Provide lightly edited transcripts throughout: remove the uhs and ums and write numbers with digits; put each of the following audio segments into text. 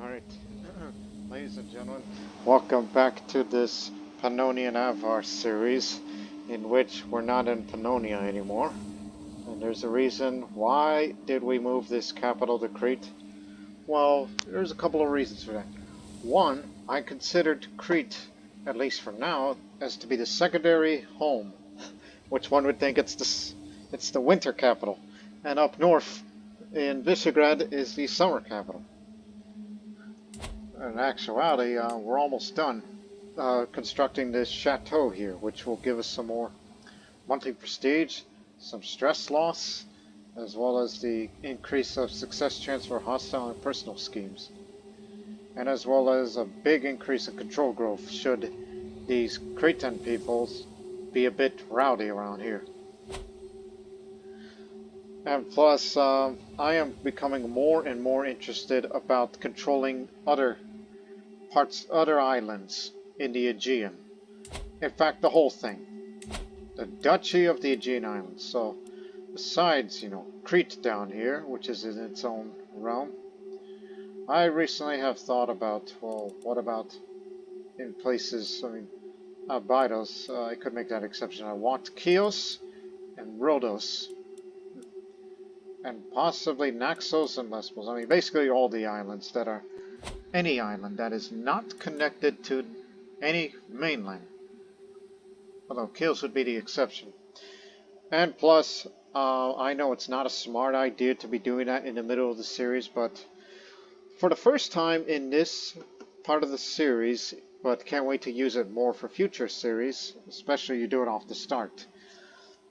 Alright, ladies and gentlemen, welcome back to this Pannonian Avars series, in which we're not in Pannonia anymore. And there's a reason. Why did we move this capital to Crete? Well, there's a couple of reasons for that. One, I considered Crete, at least for now, as to be the secondary home, which one would think it's the winter capital, and up north in Visegrad is the summer capital. In actuality, we're almost done constructing this chateau here, which will give us some more monthly prestige, some stress loss, as well as the increase of success chance for hostile and personal schemes, and as well as a big increase in control growth should these Cretan peoples be a bit rowdy around here. And plus, I am becoming more and more interested about controlling other islands in the Aegean. In fact, the whole thing. The Duchy of the Aegean Islands. So, besides, Crete down here, which is in its own realm, I recently have thought about, well, what about in places, Abydos, I could make that exception. I want Chios and Rhodos, and possibly Naxos and Lesbos. Basically all the islands that are any island that is not connected to any mainland. Although Chios would be the exception. And plus, I know it's not a smart idea to be doing that in the middle of the series, but for the first time in this part of the series, but can't wait to use it more for future series, especially you do it off the start.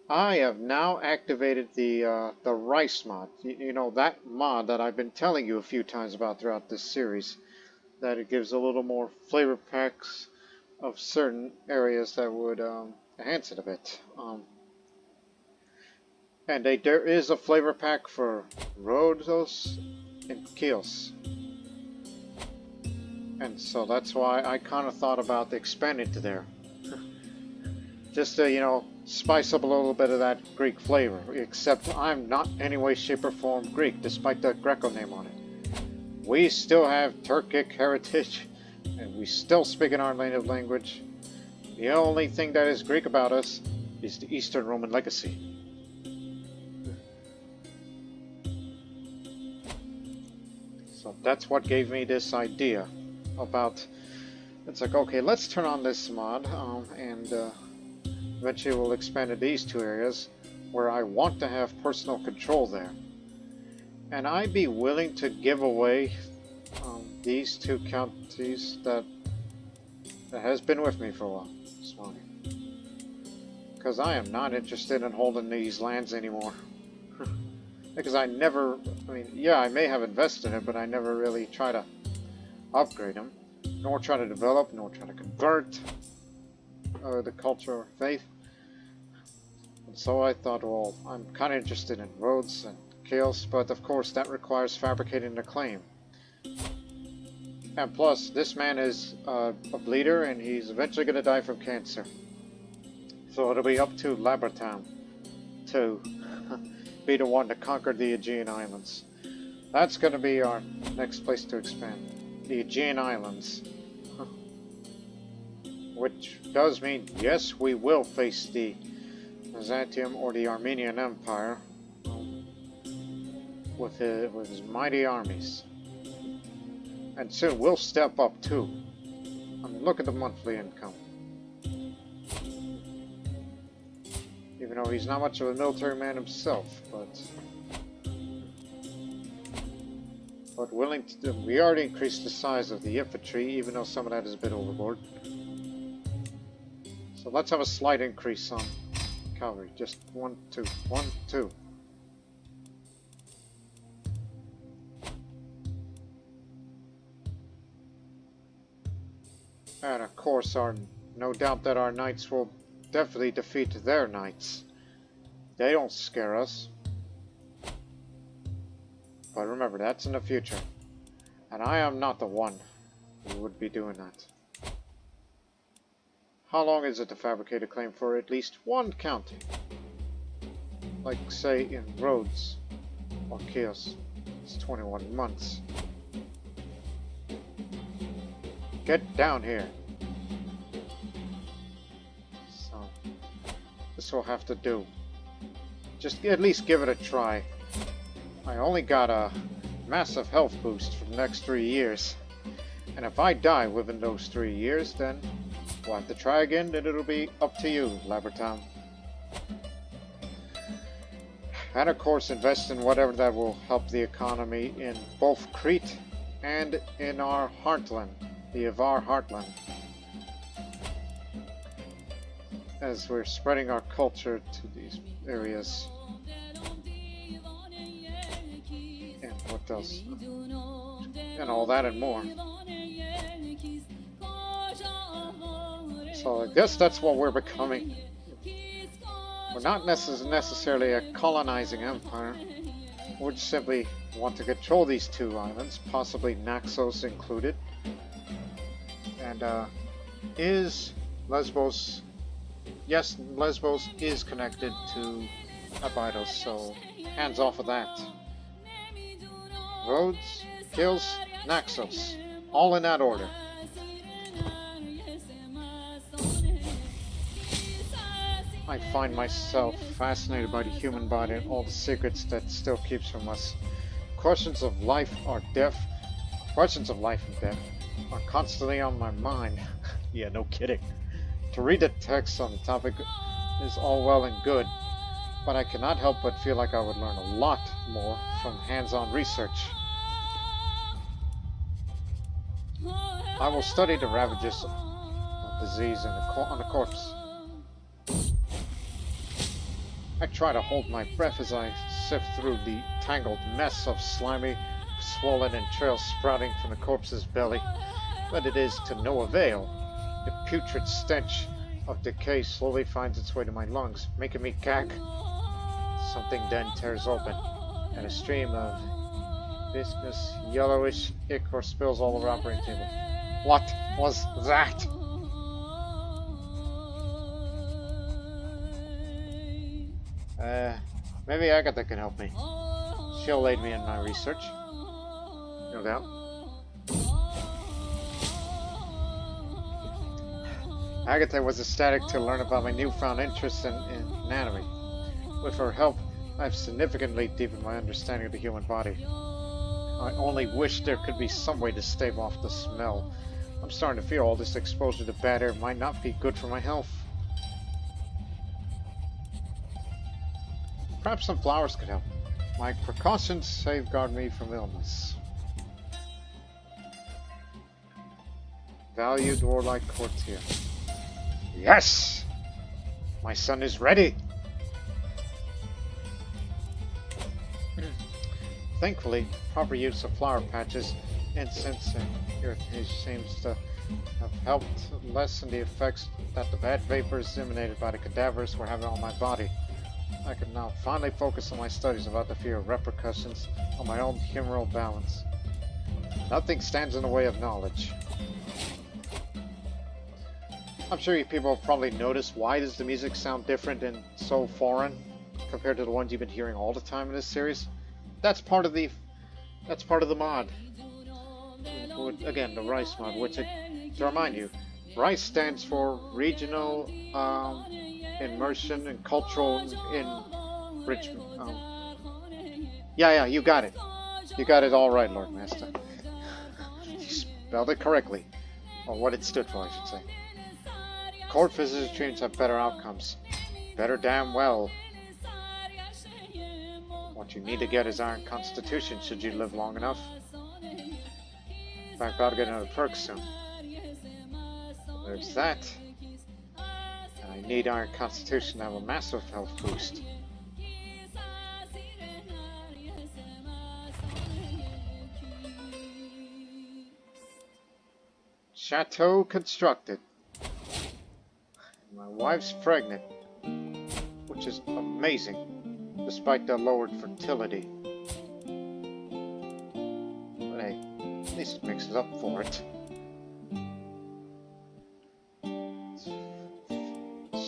I have now activated the rice mod. That mod that I've been telling you a few times about throughout this series. That it gives a little more flavor packs of certain areas that would enhance it a bit. And there is a flavor pack for Rhodos and Chios. And so that's why I kind of thought about expanding to there. Just to, spice up a little bit of that Greek flavor. Except I'm not in any way, shape, or form Greek, despite the Greco name on it. We still have Turkic heritage, and we still speak in our native language. The only thing that is Greek about us is the Eastern Roman legacy. So that's what gave me this idea about, it's like, okay, let's turn on this mod, and eventually we'll expand to these two areas where I want to have personal control there. And I'd be willing to give away these two counties that has been with me for a while, Swanee. Because I am not interested in holding these lands anymore. Because I never, I may have invested in it, but I never really try to upgrade them, nor try to develop, nor try to convert the culture or faith. And so I thought, well, I'm kind of interested in Rhodes and Chios, but of course that requires fabricating the claim. And plus, this man is a bleeder, and he's eventually going to die from cancer. So it'll be up to Labratam to be the one to conquer the Aegean Islands. That's going to be our next place to expand. The Aegean Islands. Which does mean, yes, we will face the Byzantium or the Armenian Empire with his mighty armies. And soon we'll step up too. Look at the monthly income. Even though he's not much of a military man himself, but willing to do. We already increased the size of the infantry, even though some of that is a bit overboard. So let's have a slight increase on cavalry. Just 1, 2, 1, 2. And of course, no doubt that our knights will definitely defeat their knights. They don't scare us. But remember, that's in the future. And I am not the one who would be doing that. How long is it to fabricate a claim for at least one county? Like, say, in Rhodes or Chios. It's 21 months. Get down here. So, this will have to do. Just at least give it a try. I only got a massive health boost for the next 3 years. And if I die within those 3 years, then we'll have to try again, then it'll be up to you, Labertown. And of course, invest in whatever that will help the economy in both Crete and in our heartland, the Avar heartland. As we're spreading our culture to these areas. And what else? And all that and more. So I guess that's what we're becoming. We're not necessarily a colonizing empire. We just simply want to control these 2 islands, possibly Naxos included. And is Lesbos... Yes, Lesbos is connected to Abydos, so hands off of that. Rhodes, Chios, Naxos. All in that order. I find myself fascinated by the human body and all the secrets that still keeps from us. Questions of life and death are constantly on my mind. Yeah, no kidding. To read the text on the topic is all well and good, but I cannot help but feel like I would learn a lot more from hands-on research. I will study the ravages of disease on the corpse. I try to hold my breath as I sift through the tangled mess of slimy, swollen entrails sprouting from the corpse's belly, but it is to no avail. The putrid stench of decay slowly finds its way to my lungs, making me gag. Something then tears open, and a stream of viscous, yellowish ichor spills all over the operating table. What was that? Maybe Agatha can help me. She'll aid me in my research. No doubt. Agatha was ecstatic to learn about my newfound interest in anatomy. With her help, I've significantly deepened my understanding of the human body. I only wish there could be some way to stave off the smell. I'm starting to fear all this exposure to bad air might not be good for my health. Perhaps some flowers could help. My precautions safeguard me from illness. Valued warlike courtier. Yes! My son is ready! Thankfully, proper use of flower patches, incense, and irritation seems to have helped lessen the effects that the bad vapors emanated by the cadavers were having on my body. I can now finally focus on my studies without the fear of repercussions on my own humoral balance. Nothing stands in the way of knowledge. I'm sure you people have probably noticed, why does the music sound different and so foreign compared to the ones you've been hearing all the time in this series? That's part of the mod. Again, the RICE mod, which, to remind you, RICE stands for Regional Immersion and Cultural Enrichment. Yeah, you got it. You got it all right, Lord Master. You spelled it correctly. Or what it stood for, I should say. Court visitor treatments have better outcomes. Better damn well. What you need to get is Iron Constitution should you live long enough. In fact, I'll get another perk soon. There's that. And I need Iron Constitution to have a massive health boost. Chateau constructed. My wife's pregnant, which is amazing, despite the lowered fertility. But hey, at least it makes up for it.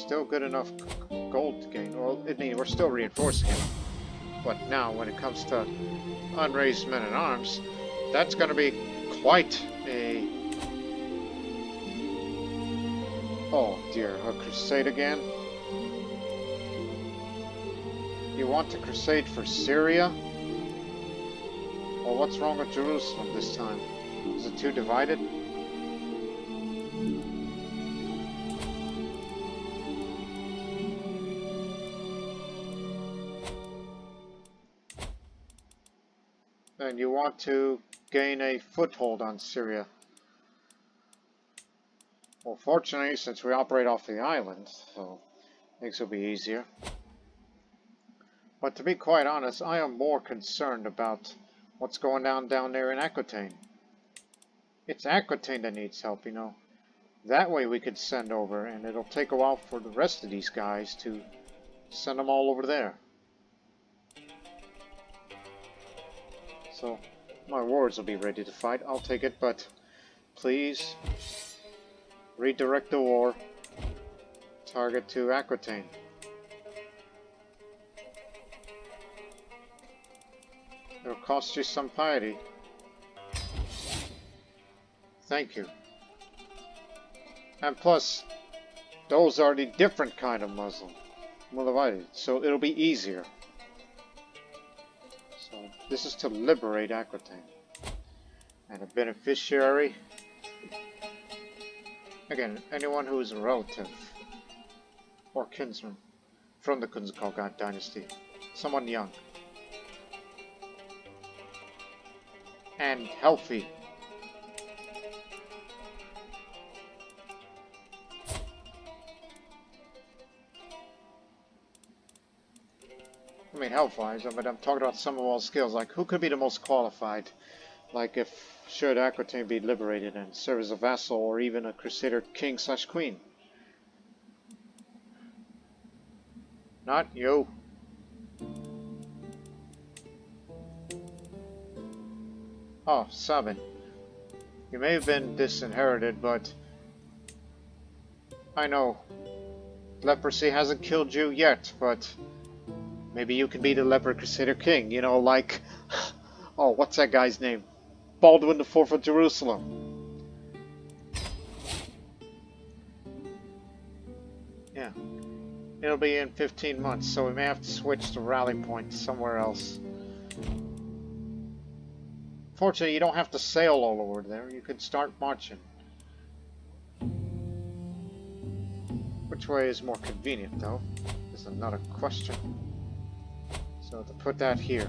Still good enough gold to gain. Well, we're still reinforcing it. But now, when it comes to unraised men-at-arms, that's going to be quite a Oh dear, a crusade again? You want to crusade for Syria? Well, what's wrong with Jerusalem this time? Is it too divided? And you want to gain a foothold on Syria. Well, fortunately, since we operate off the island, so things will be easier. But to be quite honest, I am more concerned about what's going on down there in Aquitaine. It's Aquitaine that needs help, you know. That way we could send over, and it'll take a while for the rest of these guys to send them all over there. So, my wards will be ready to fight. I'll take it, but please redirect the war. Target to Aquitaine. It'll cost you some piety. Thank you. And plus, those are the different kind of Muslim. Mulavite. So it'll be easier. So this is to liberate Aquitaine. And a beneficiary. Again, anyone who is a relative or kinsman from the Khagan dynasty. Someone young. And healthy. I mean, health-wise, but I'm talking about some of all skills. Like, who could be the most qualified? Like, if should Aquitaine be liberated and serve as a vassal or even a Crusader king/queen? Not you. Oh, Sabin. You may have been disinherited, but I know leprosy hasn't killed you yet, but maybe you can be the leper Crusader king, you know, like, oh, what's that guy's name? Baldwin IV of Jerusalem. Yeah. It'll be in 15 months, so we may have to switch the rally point somewhere else. Fortunately, you don't have to sail all over there. You can start marching. Which way is more convenient, though? Is another question. So to put that here.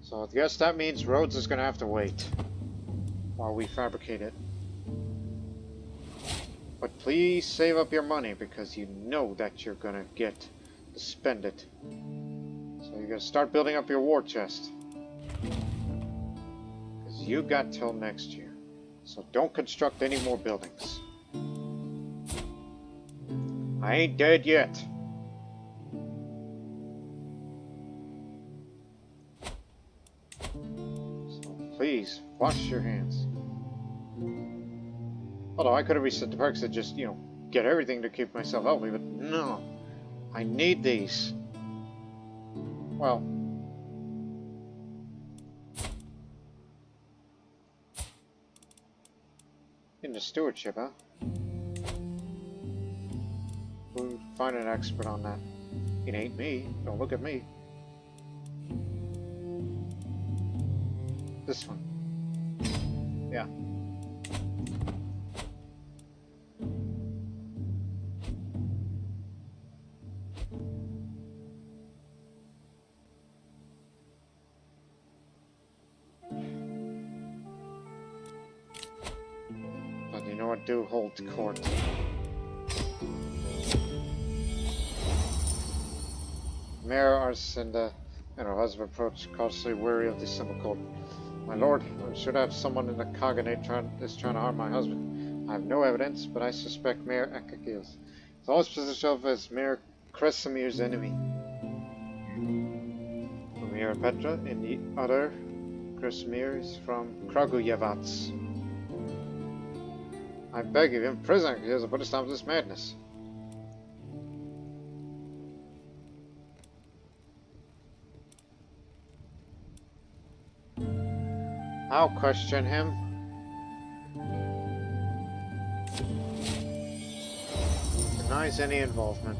So I guess that means Rhodes is going to have to wait while we fabricate it. But please save up your money because you know that you're going to get to spend it. So you're going to start building up your war chest. Because you got till next year. So don't construct any more buildings. I ain't dead yet. So please, wash your hands. Although I could have reset the perks and just, you know, get everything to keep myself healthy, but no. I need these. Well. In the stewardship, huh? We'll find an expert on that. It ain't me. Don't look at me. This one. Yeah. But you know what? Do hold court. Mayor Arsinda and her husband approached, cautiously weary of the simple court. My lord, I should have someone in the Khaganate trying to harm my husband. I have no evidence, but I suspect Mayor Akakios. He's always positioned himself as Mayor Kresemir's enemy. Mayor Petra, and the other Kresemir is from Kragujevats. I beg of him, prison, he has to put a stop to this madness. I'll question him. Denies any involvement.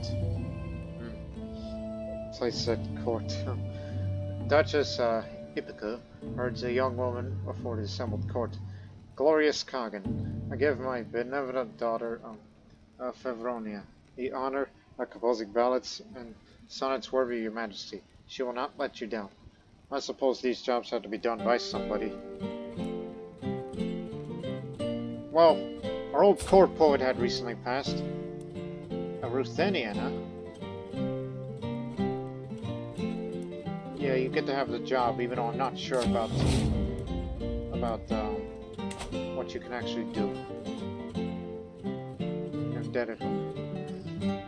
Place at court. Duchess Hippica urged a young woman before the assembled court. Glorious Khagan, I give my benevolent daughter Favronia the honor of composing ballads and sonnets worthy of your majesty. She will not let you down. I suppose these jobs have to be done by somebody. Well, our old court poet had recently passed. A Ruthenian, huh? Yeah, you get to have the job, even though I'm not sure about what you can actually do. You're dead at home.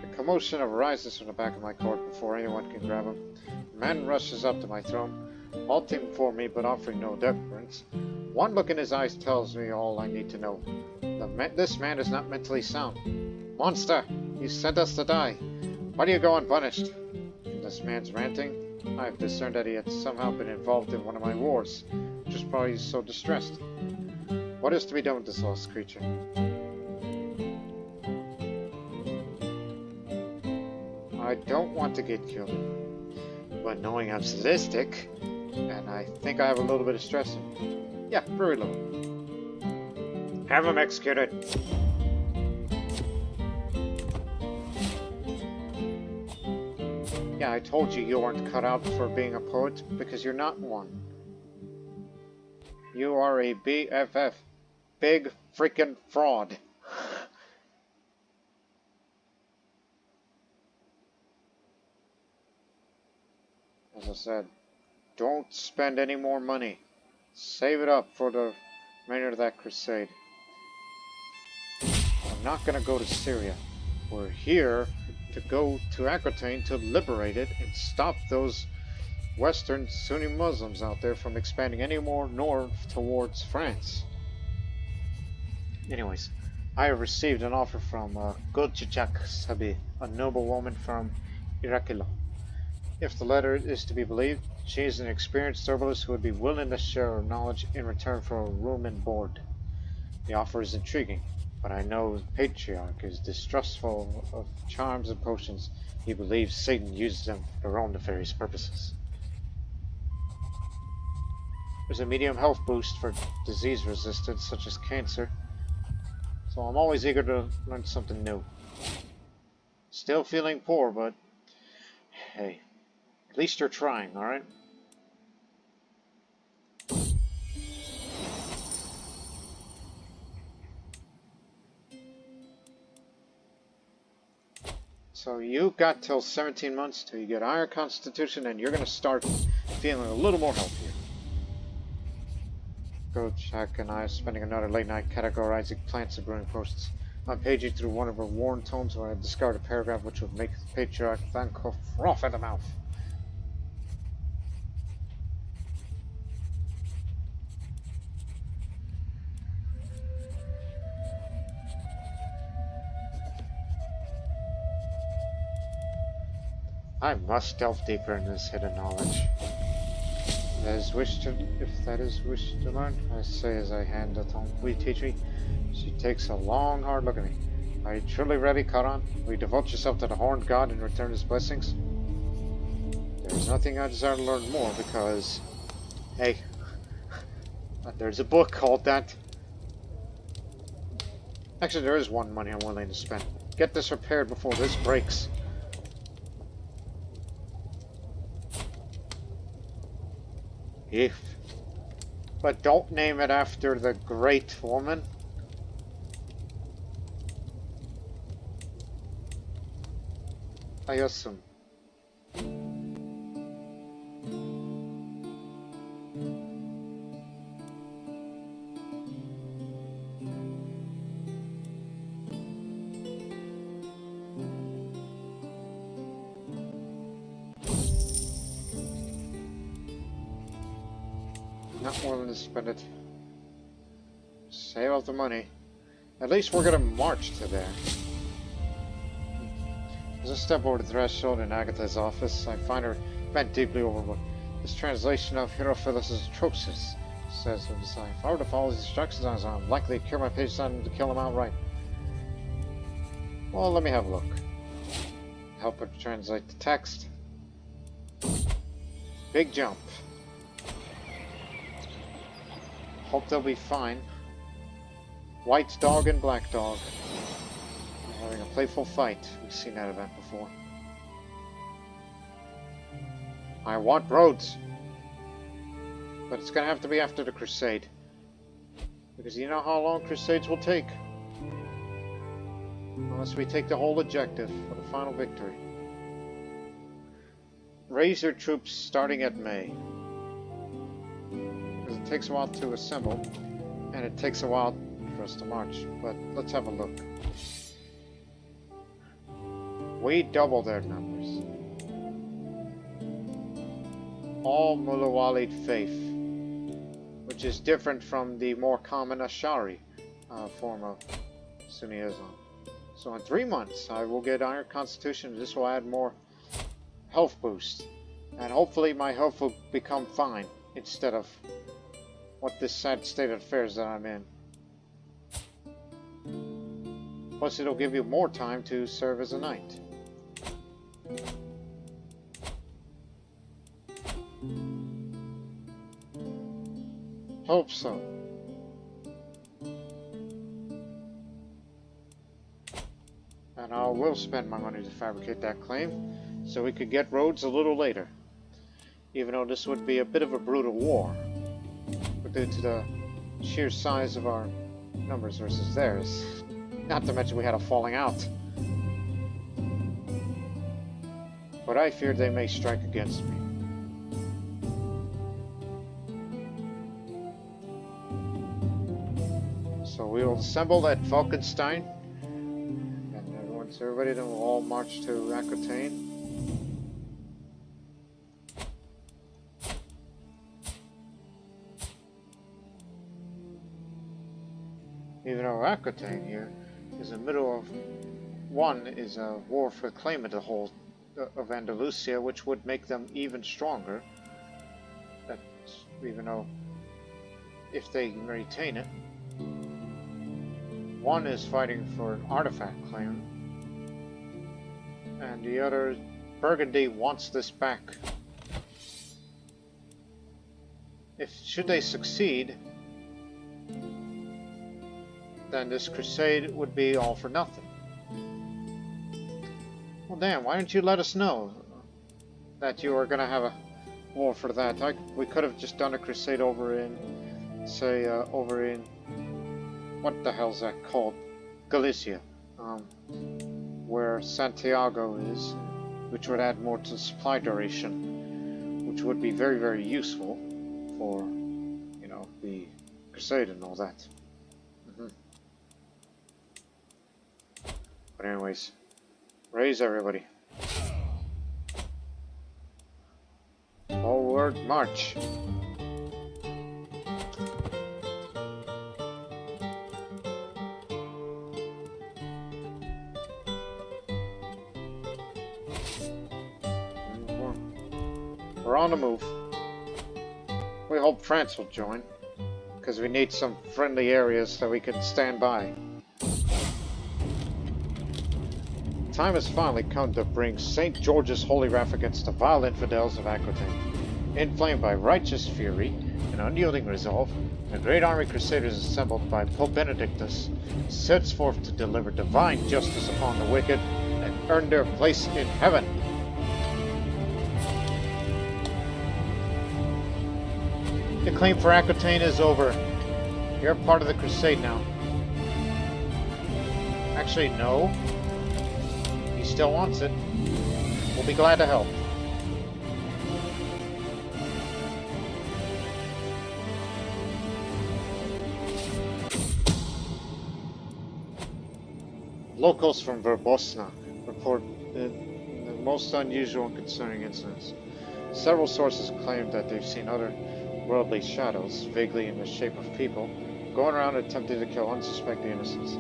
A commotion arises from the back of my court before anyone can grab him. A man rushes up to my throne, halting before me but offering no deference. One look in his eyes tells me all I need to know. This man is not mentally sound. Monster! You sent us to die. Why do you go unpunished? This man's ranting. I have discerned that he had somehow been involved in one of my wars, which is probably so distressed. What is to be done with this lost creature? I don't want to get killed, but knowing I'm sadistic, and I think I have a little bit of stress in me. Yeah, very little. Have him executed. Yeah, I told you weren't cut out for being a poet, because you're not one. You are a BFF. Big freaking fraud. As I said, don't spend any more money. Save it up for the remainder of that crusade. I'm not gonna go to Syria. We're here to go to Aquitaine to liberate it and stop those Western Sunni Muslims out there from expanding any more north towards France. Anyways, I have received an offer from Gulchachak Sabi, a noble woman from Irakilo. If the letter is to be believed, she is an experienced herbalist who would be willing to share her knowledge in return for a room and board. The offer is intriguing, but I know the patriarch is distrustful of charms and potions. He believes Satan uses them for their own nefarious purposes. There's a medium health boost for disease resistance, such as cancer, so I'm always eager to learn something new. Still feeling poor, but hey, at least you're trying, alright? So you got till 17 months till you get Iron Constitution, and you're going to start feeling a little more healthier. Gojak and I are spending another late night categorizing plants and brewing posts. I'm paging through one of her worn tomes where I discovered a paragraph which would make the patriarch thank her froth at the mouth. I must delve deeper in this hidden knowledge. If that is wish to learn, I say as I hand the tome. Will you teach me? She takes a long, hard look at me. Are you truly ready, Karan? Will you devote yourself to the horned god and return his blessings? There's nothing I desire to learn more because, hey, there's a book called that. Actually, there is one money I'm willing to spend. Get this repaired before this breaks. But don't name it after the great woman. I assume. Not willing to spend it. Save up the money. At least we're gonna march to there. As I step over the threshold in Agatha's office, I find her bent deeply over this translation of Herophilus' atrocious. says with a sigh. If I were to follow these instructions, I'm likely to cure my patient son to kill him outright. Well, let me have a look. Help her translate the text. Big jump. Hope they'll be fine. White dog and black dog. Having a playful fight. We've seen that event before. I want Rhodes. But it's gonna have to be after the Crusade. Because you know how long Crusades will take. Unless we take the whole objective for the final victory. Raise your troops starting at May. Because it takes a while to assemble. And it takes a while for us to march. But let's have a look. We double their numbers. All Mulawalid faith, which is different from the more common Ashari form of Sunni Islam. So in 3 months, I will get Iron Constitution. This will add more health boost, and hopefully my health will become fine instead of what this sad state of affairs that I'm in. Plus, it'll give you more time to serve as a knight. Hope so. And I will spend my money to fabricate that claim, so we could get Rhodes a little later. Even though this would be a bit of a brutal war, but due to the sheer size of our numbers versus theirs. Not to mention we had a falling out. But I fear they may strike against me. So we will assemble at Falkenstein, and once everybody, then we'll all march to Aquitaine. Even though Aquitaine here is in the middle of one is a war for the claim of the whole of Andalusia, which would make them even stronger. That even though if they retain it. One is fighting for an artifact claim, and the other, Burgundy, wants this back. Should they succeed, then this crusade would be all for nothing. Well, damn, why didn't you let us know that you were going to have a war for that? We could have just done a crusade over in, say, what the hell's that called? Galicia, where Santiago is, which would add more to the supply duration, which would be very, very useful for, you know, the crusade and all that. But anyways, raise everybody. Forward march. We're on the move. We hope France will join, because we need some friendly areas so we can stand by. Time has finally come to bring St. George's holy wrath against the vile infidels of Aquitaine. Inflamed by righteous fury and unyielding resolve, a great army of crusaders assembled by Pope Benedictus sets forth to deliver divine justice upon the wicked and earn their place in heaven. The claim for Aquitaine is over. You're part of the crusade now. Actually, no. He still wants it. We'll be glad to help. Locals from Verbosna report the most unusual and concerning incidents. Several sources claim that they've seen other worldly shadows, vaguely in the shape of people, going around attempting to kill unsuspecting innocents.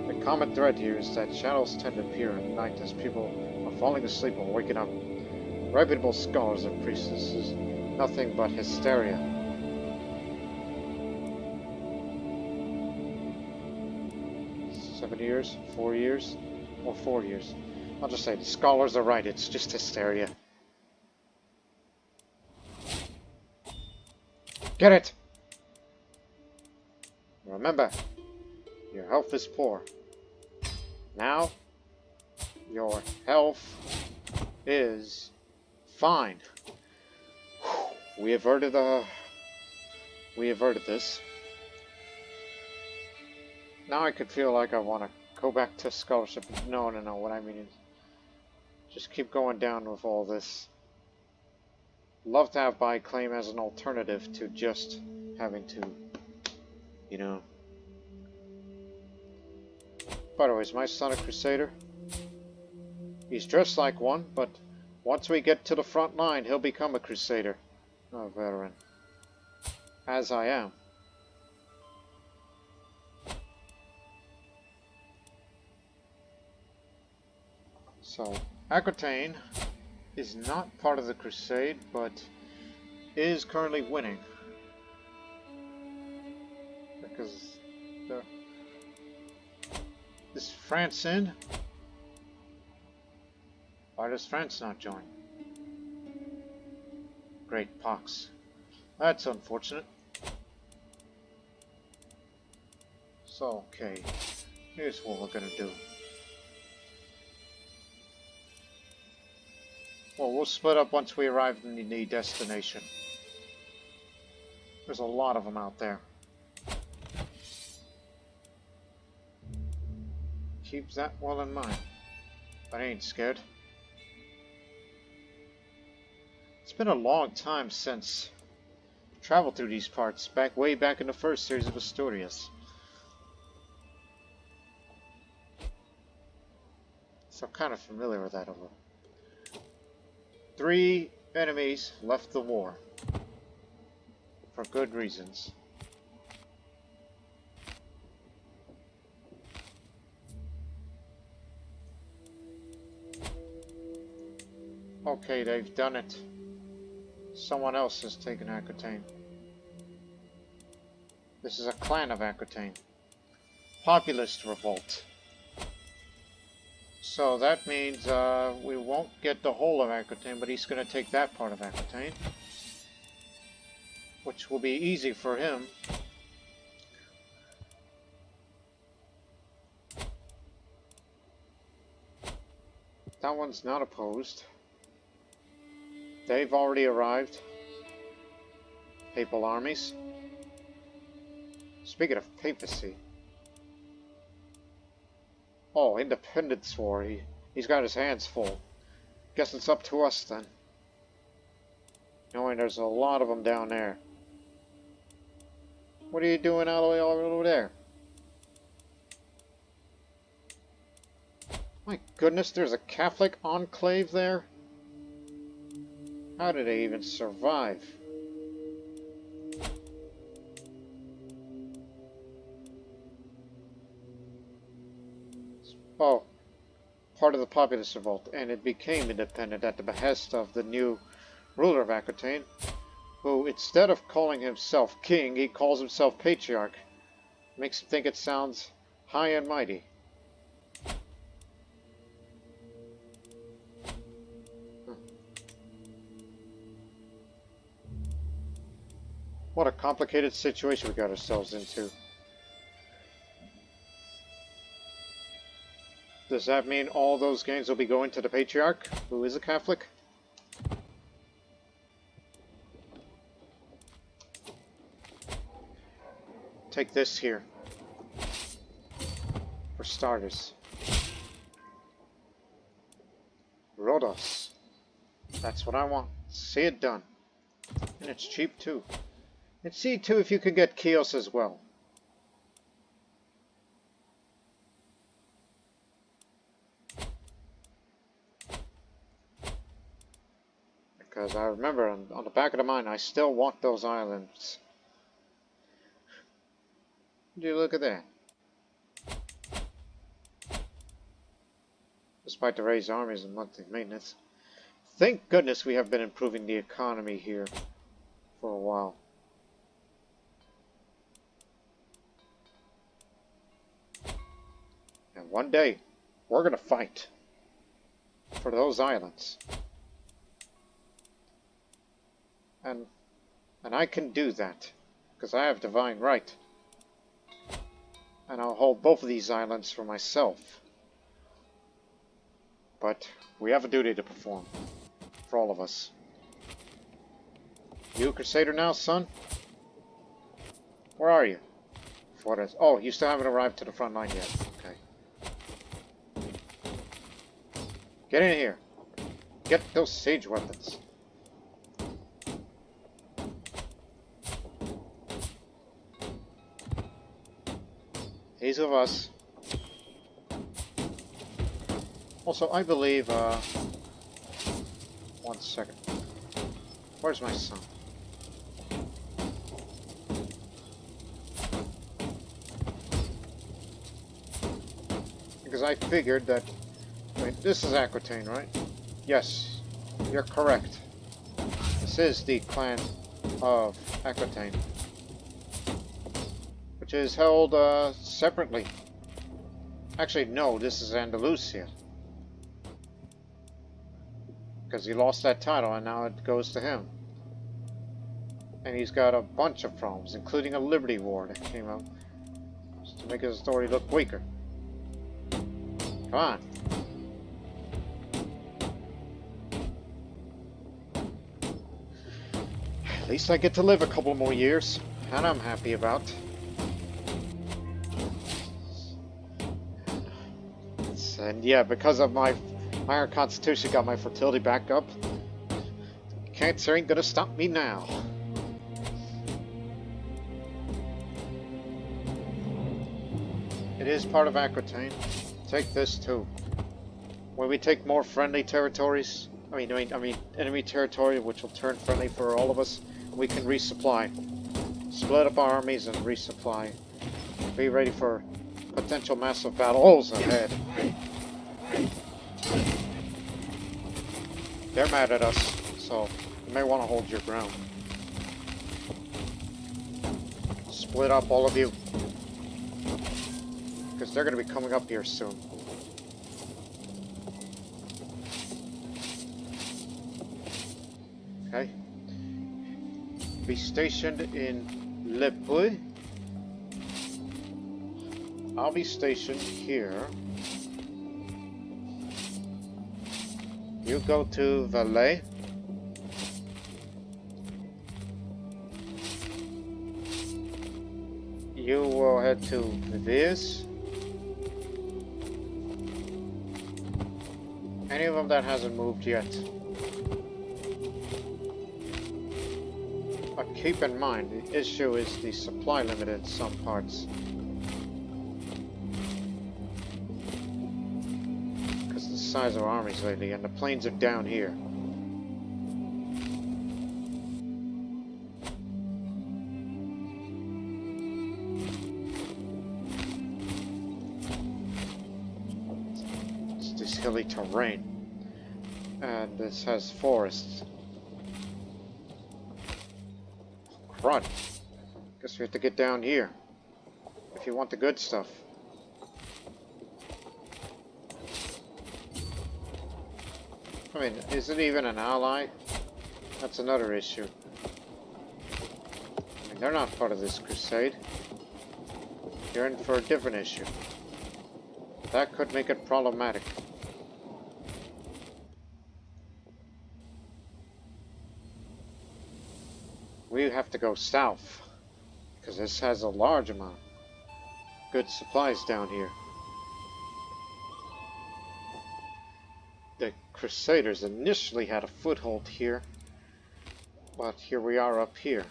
The common thread here is that shadows tend to appear at night as people are falling asleep or waking up. Reputable scholars and priestesses, nothing but hysteria. 7 years, 4 years, or 4 years. I'll just say the scholars are right, it's just hysteria. Get it! Remember, your health is poor. Now, your health is fine. We averted this. Now I could feel like I want to go back to scholarship. No. What I mean is, just keep going down with all this. Love to have buy claim as an alternative to just having to, you know. By the way, is my son a Crusader? He's dressed like one, but once we get to the front line, he'll become a Crusader. A veteran. As I am. So, Aquitaine is not part of the Crusade, but is currently winning. Because is France in? Why does France not join? Great pox. That's unfortunate. So, okay. Here's what we're gonna do. Well, we'll split up once we arrive in the destination. There's a lot of them out there. Keep that well in mind. I ain't scared. It's been a long time since I traveled through these parts, way back in the first series of Asturias. So I'm kind of familiar with that a little. 3 enemies left the war. For good reasons. Okay, they've done it. Someone else has taken Aquitaine. This is a clan of Aquitaine. Populist revolt. So that means we won't get the whole of Aquitaine, but he's going to take that part of Aquitaine. Which will be easy for him. That one's not opposed. They've already arrived. Papal armies. Speaking of papacy. Oh, Independence War. He's got his hands full. Guess it's up to us then. Knowing there's a lot of them down there. What are you doing all the way over there? My goodness, there's a Catholic enclave there? How did they even survive? Oh, part of the populist revolt, and it became independent at the behest of the new ruler of Aquitaine, who, instead of calling himself king, he calls himself patriarch. Makes him think it sounds high and mighty. What a complicated situation we got ourselves into. Does that mean all those gains will be going to the Patriarch, who is a Catholic? Take this here. For starters. Rhodos. That's what I want. See it done. And it's cheap too. And see too if you can get Chios as well. Because I remember on the back of the mind, I still want those islands. Would you look at that? Despite the raised armies and monthly maintenance. Thank goodness we have been improving the economy here for a while. one day, we're gonna fight for those islands. And I can do that, because I have divine right. And I'll hold both of these islands for myself. But we have a duty to perform, for all of us. You a Crusader now, son? Where are you? Flores. Oh, you still haven't arrived to the front line yet. Okay. Get in here. Get those siege weapons. He's of us. Also, I believe, one second. Where's my son? Because I figured that... Wait, this is Aquitaine, right? Yes, you're correct. This is the clan of Aquitaine, which is held separately. Actually, no, this is Andalusia. Because he lost that title and now it goes to him. And he's got a bunch of problems, including a Liberty War that came out just to make his story look weaker. Come on. At least I get to live a couple more years, and I'm happy about. And yeah, because of my higher constitution, got my fertility back up. Cancer ain't gonna stop me now. It is part of Aquitaine. Take this too. When we take more friendly territories, I mean enemy territory, which will turn friendly for all of us, we can resupply. Split up our armies and resupply. Be ready for potential massive battles ahead. They're mad at us, so you may want to hold your ground. Split up, all of you. Because they're going to be coming up here soon. Okay. Be stationed in Le Puy. I'll be stationed here. You go to Valais. You will head to Vives. Any of them that hasn't moved yet. But keep in mind, the issue is the supply limit in some parts. Because of the size of our armies lately, and the planes are down here. It's this hilly terrain. And this has forests. Crud. Guess we have to get down here. If you want the good stuff. I mean, is it even an ally? That's another issue. I mean, they're not part of this crusade. You're in for a different issue. That could make it problematic. We have to go south, because this has a large amount of good supplies down here. The Crusaders initially had a foothold here, but here we are up here.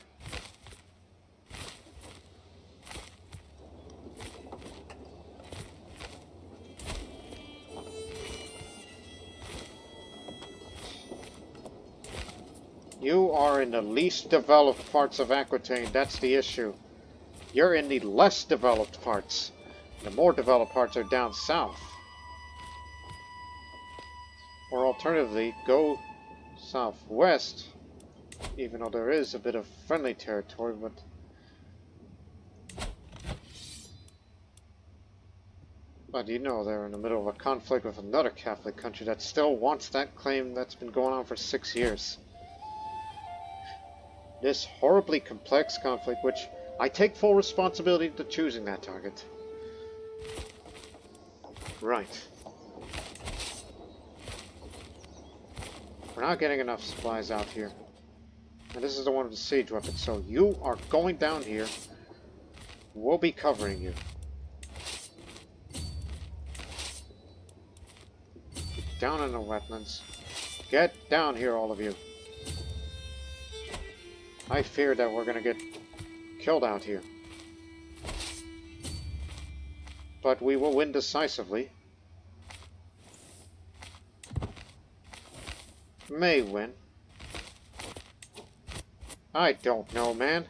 You are in the least developed parts of Aquitaine, that's the issue. You're in the less developed parts. The more developed parts are down south. Or alternatively, go southwest, even though there is a bit of friendly territory, but But you know they're in the middle of a conflict with another Catholic country that still wants that claim that's been going on for 6 years. This horribly complex conflict, which I take full responsibility to choosing that target. Right. We're not getting enough supplies out here. And this is the one with the siege weapon, so you are going down here. We'll be covering you. Down in the wetlands. Get down here, all of you. I fear that we're gonna get killed out here. But we will win decisively. May win. I don't know, man.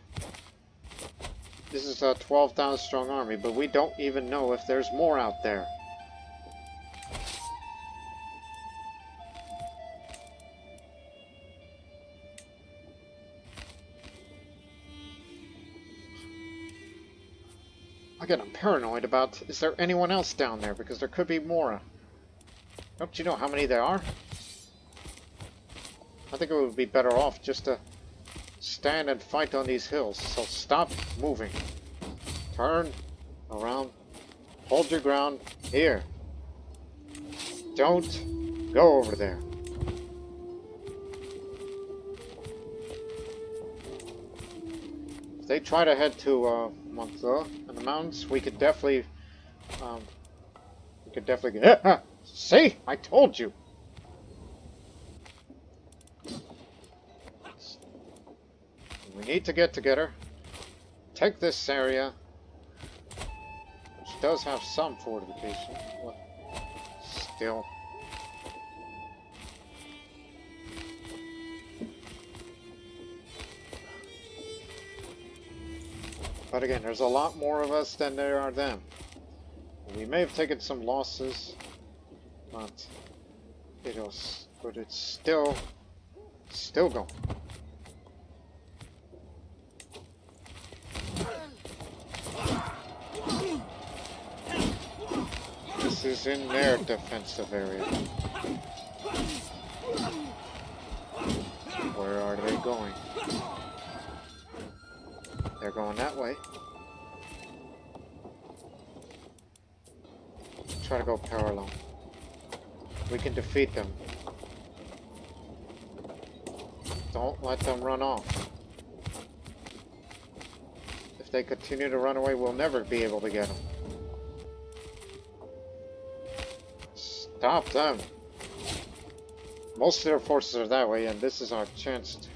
This is a 12,000 strong army, but we don't even know if there's more out there. Again, I'm paranoid about, is there anyone else down there? Because there could be more. Don't you know how many there are? I think it would be better off just to stand and fight on these hills. So stop moving. Turn around. Hold your ground here. Don't go over there. If they try to head to Montreux in the mountains, we could definitely get. See, I told you. We need to get together, take this area, which does have some fortification, but still. But again, there's a lot more of us than there are them. We may have taken some losses, but it's still going. This is in their defensive area. Where are they going? They're going that way. Try to go parallel. We can defeat them. Don't let them run off. If they continue to run away, we'll never be able to get them. Stop them. Most of their forces are that way, and this is our chance to...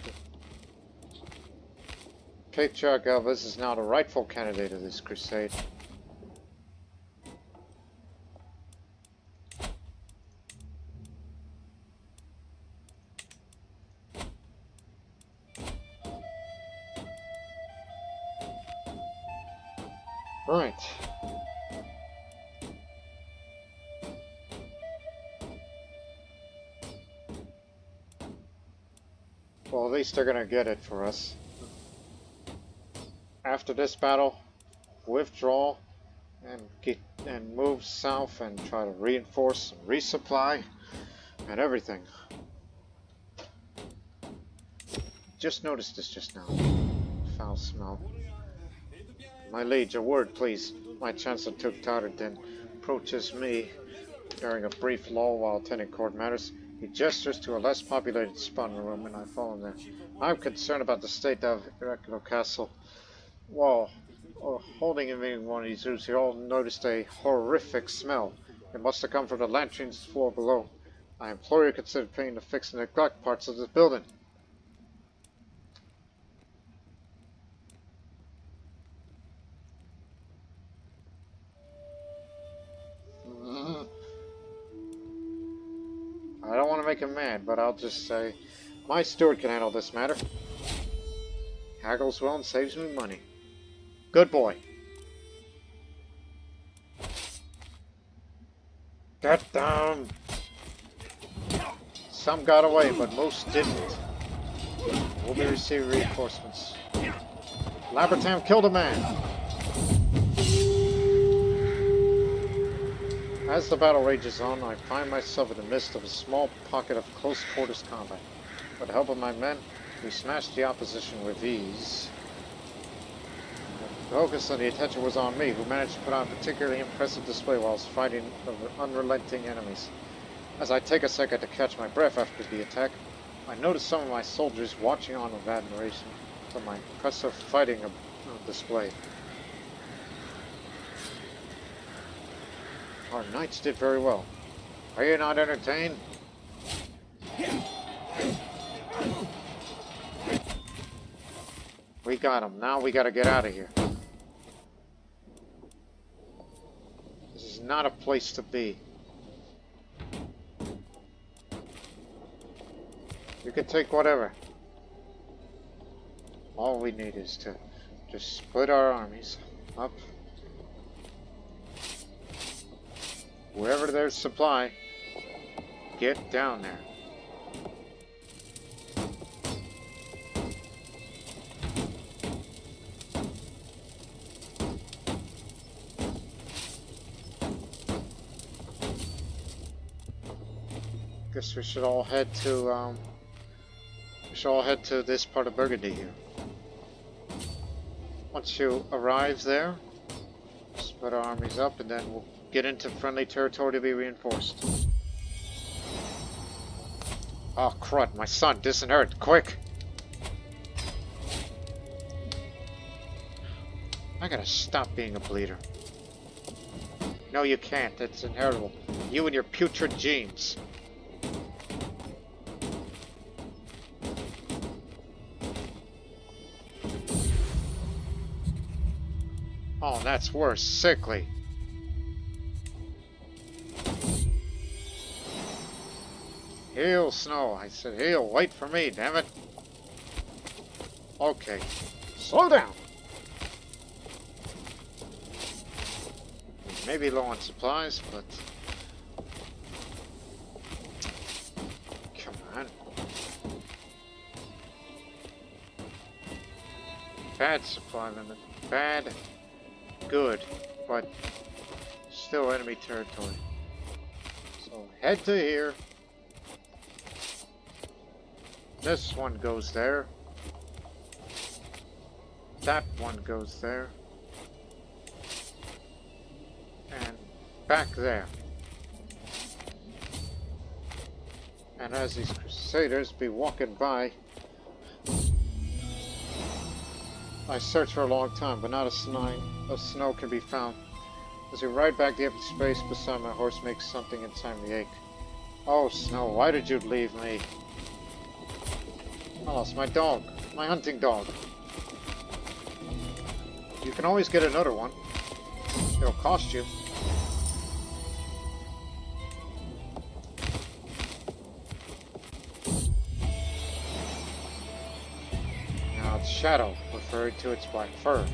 Patriarch Elvis is now the rightful candidate of this crusade. Right. Well, at least they're gonna get it for us. After this battle, withdraw and move south and try to reinforce and resupply and everything. Just noticed this just now. Foul smell. My liege, a word please. My chancellor took Tarleton approaches me during a brief lull while attending court matters. He gestures to a less populated spot in the room and I follow him there. I'm concerned about the state of Heraclio Castle. While holding in one of these rooms, you all noticed a horrific smell. It must have come from the latrines floor below. I implore you to consider paying to fix and neglect parts of this building. I don't want to make him mad, but I'll just say, my steward can handle this matter. Haggles well and saves me money. Good boy. Get down. Some got away, but most didn't. We'll be receiving reinforcements. Labertam killed a man. As the battle rages on, I find myself in the midst of a small pocket of close-quarters combat. With the help of my men, we smashed the opposition with ease. The focus of the attention was on me, who managed to put on a particularly impressive display whilst fighting unrelenting enemies. As I take a second to catch my breath after the attack, I notice some of my soldiers watching on with admiration for my impressive fighting display. Our knights did very well. Are you not entertained? We got him. Now we gotta get out of here. This is not a place to be. You can take whatever. All we need is to just split our armies up. Wherever there's supply, get down there. Guess we should all head to this part of Burgundy here. Once you arrive there, split our armies up, and then we'll get into friendly territory to be reinforced. Oh crud, my son, disinherit, quick! I gotta stop being a bleeder. No, you can't, it's inheritable. You and your putrid genes. Oh, that's worse. Sickly. Heal, Snow. I said heal. Wait for me, damn it. Okay. Slow down. Maybe low on supplies, but... Come on. Bad supply limit. Bad. Good, but still enemy territory. So head to here. This one goes there. That one goes there. And back there. And as these Crusaders be walking by, I searched for a long time, but not a sign of snow can be found. As we ride back, the empty space beside my horse makes something inside me ache. Oh, Snow, why did you leave me? I lost my dog, my hunting dog. You can always get another one. It'll cost you. Now it's Shadow, referred to its black fur.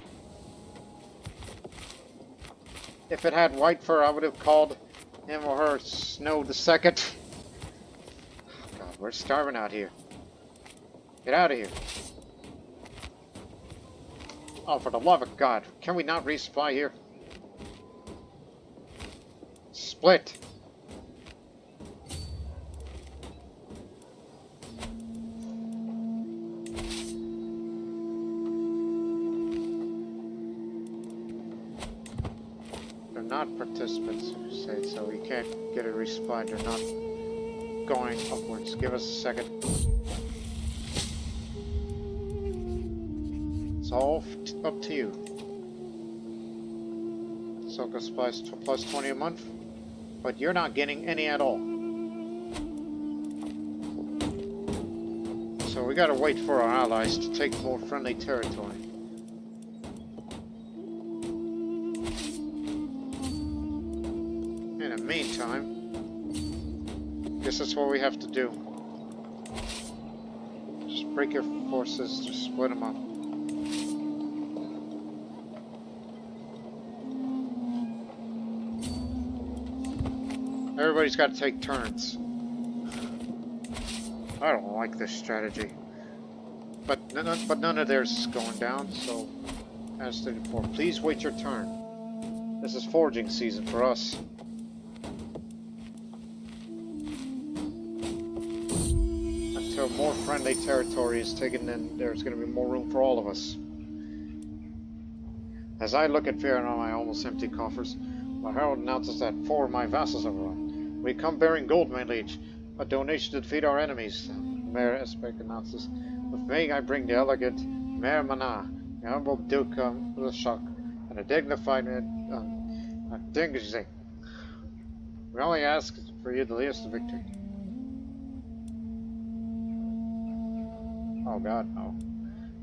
If it had white fur, I would have called him or her Snow the Second. God, we're starving out here. Get out of here. Oh, for the love of God, can we not resupply here? Split. They're not participants in Crusade, so we can't get a resupply. They're not going upwards. Give us a second. It's all up to you. Soka supplies plus 20 a month, but you're not getting any at all. So we gotta wait for our allies to take more friendly territory. In the meantime, guess that's what we have to do. Just break your forces, just split them up. Everybody's got to take turns. I don't like this strategy. But none of theirs is going down, so as stated before, please wait your turn. This is foraging season for us. more friendly territory is taken, then there's going to be more room for all of us. As I look at fear on my almost empty coffers, my herald announces that 4 of my vassals have arrived. We come bearing gold, my liege, a donation to defeat our enemies. Mayor Espek announces. With me, I bring the elegant Mayor Mana, the Honorable Duke of Lashok, and a dignified Dingzing. We only ask for you to lead us to victory. Oh God, no.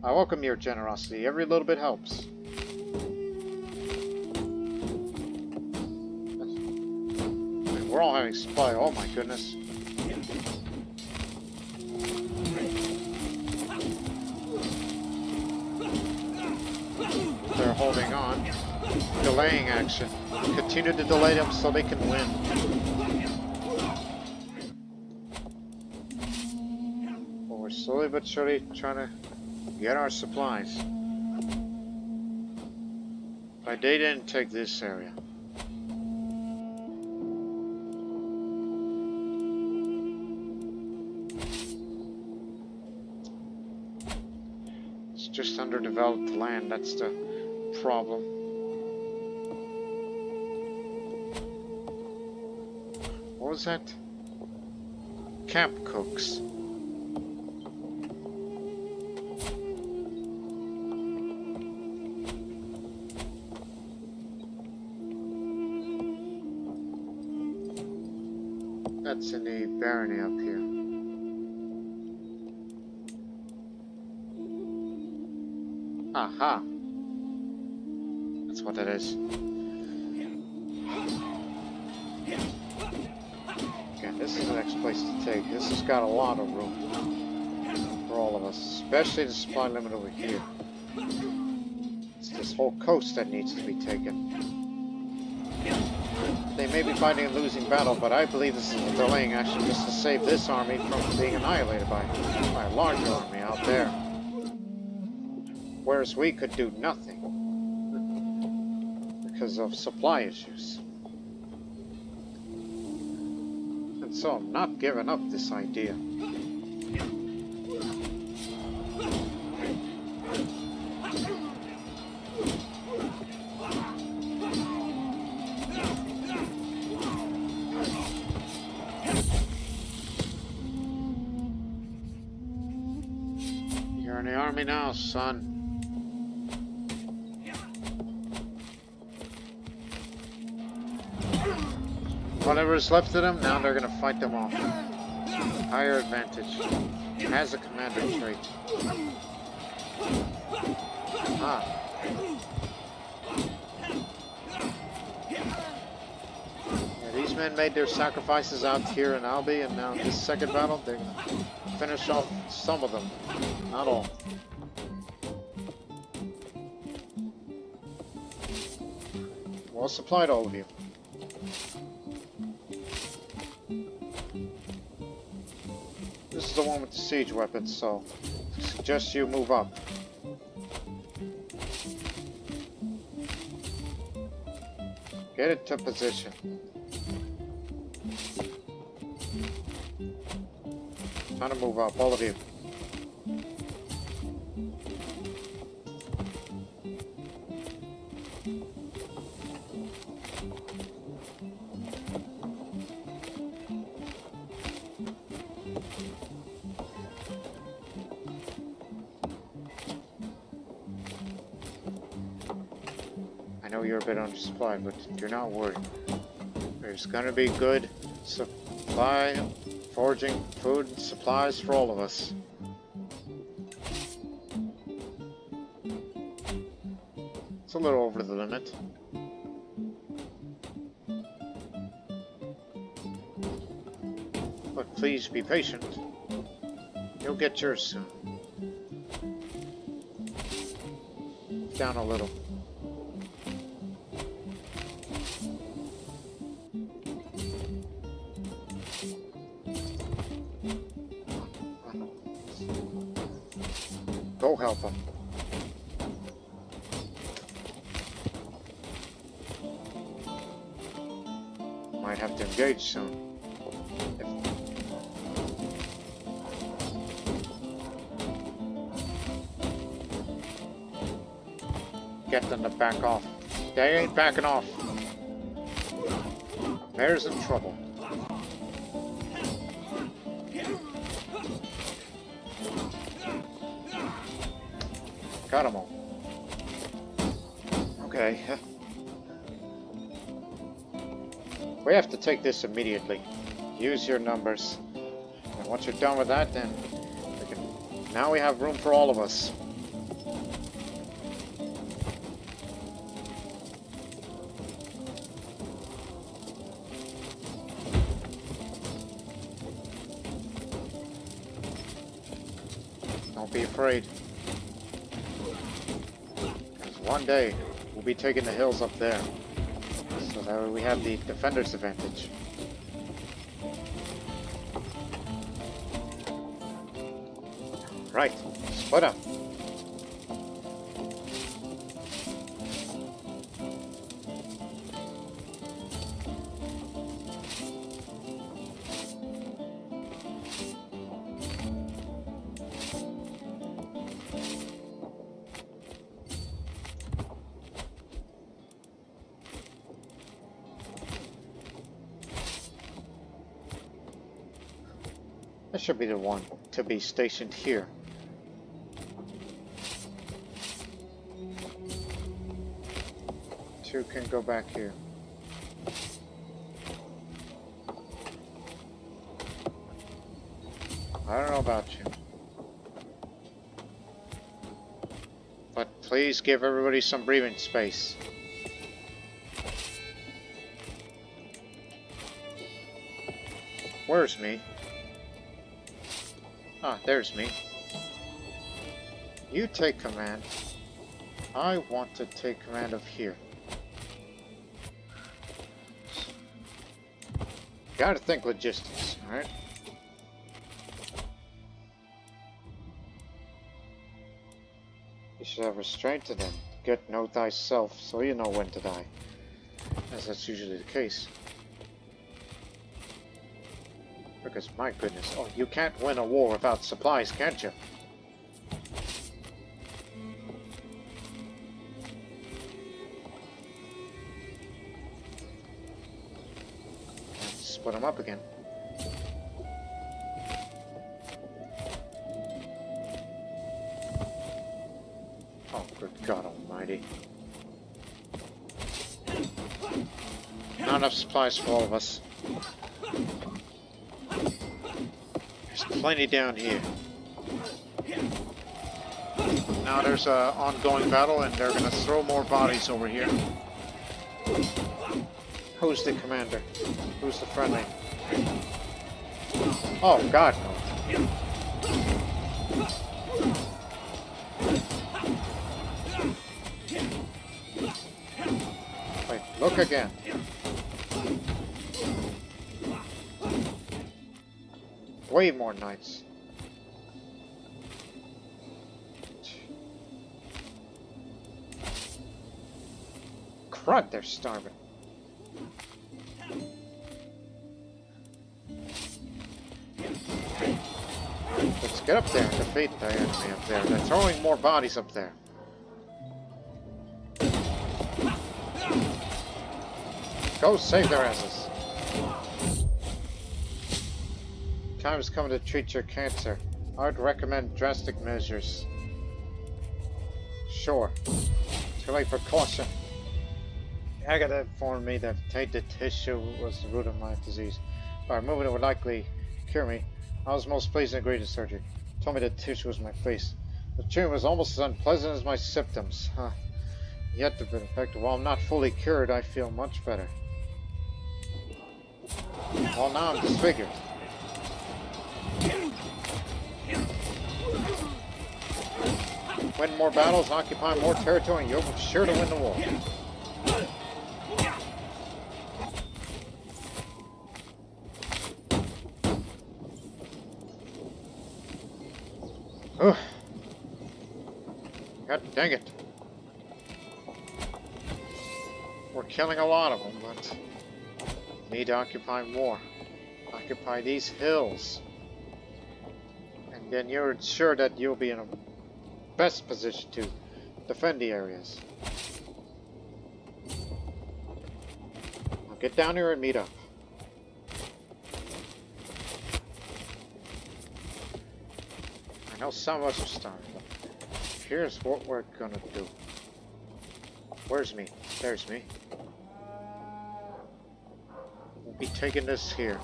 I welcome your generosity. Every little bit helps. We're all having supply. Oh my goodness. They're holding on. Delaying action. Continue to delay them so they can win. But we're slowly but surely trying to get our supplies. But they didn't take this area. It's just underdeveloped land, that's the problem. What was that? Camp cooks. That's in the barony up here. Aha! That's what it is. Okay, this is the next place to take. This has got a lot of room for all of us, especially the supply limit over here. It's this whole coast that needs to be taken. They may be fighting a losing battle, but I believe this is a delaying action just to save this army from being annihilated by a larger army out there. Whereas we could do nothing because of supply issues. And so I'm not giving up this idea. You're in the army now, son. Whatever is left of them, now they're going to fight them off. Higher advantage. Has a commander trait. Ah. Yeah, these men made their sacrifices out here in Albi, and now in this second battle, they're going to finish off some of them. Not all. Well supplied, all of you. This is the one with the siege weapons, so I suggest you move up. Get it to position. Time to move up, all of you. I know you're a bit undersupplied, but you're not worried. There's gonna be good supply, foraging, food, and supplies for all of us. It's a little over the limit. But please be patient. You'll get yours soon. Down a little. Go help them. Might have to engage soon. get them to back off. They ain't backing off. Mayor's in trouble. Got them all. Okay. We have to take this immediately. Use your numbers. And once you're done with that, then we can... Now we have room for all of us. Don't be afraid. Because one day, we'll be taking the hills up there. So that way we have the defender's advantage. Right, split up. That should be the one to be stationed here. Two can go back here. I don't know about you, but please give everybody some breathing space. Where's me? Ah, there's me. You take command. I want to take command of here. Gotta think logistics, alright? You should have restraint to them. Get know thyself, so you know when to die. As that's usually the case. Because, my goodness, oh, you can't win a war without supplies, can't you? Let's split them up again. Oh, good God Almighty. Not enough supplies for all of us. Plenty down here. Now there's an ongoing battle and they're going to throw more bodies over here. Who's the commander? Who's the friendly? Oh, God, no. Wait, look again. Way more knights. Crud, they're starving. Let's get up there and defeat the enemy up there. They're throwing more bodies up there. Go save their asses. Time has come to treat your cancer. I would recommend drastic measures. Sure. Too late for caution. Agatha informed me that tainted tissue was the root of my disease. By removing it would likely cure me. I was most pleased and agreed to surgery. Told me that tissue was my face. The treatment was almost as unpleasant as my symptoms. Yet to be effective. While I'm not fully cured, I feel much better. Well, now I'm disfigured. Win more battles, occupy more territory, and you're sure to win the war. Ugh. God dang it. We're killing a lot of them, but we need to occupy more. Occupy these hills. And then you're sure that you'll be in a best position to defend the areas. Get down here and meet up. I know some of us are starving, but here's what we're gonna do. Where's me? There's me. We'll be taking this here.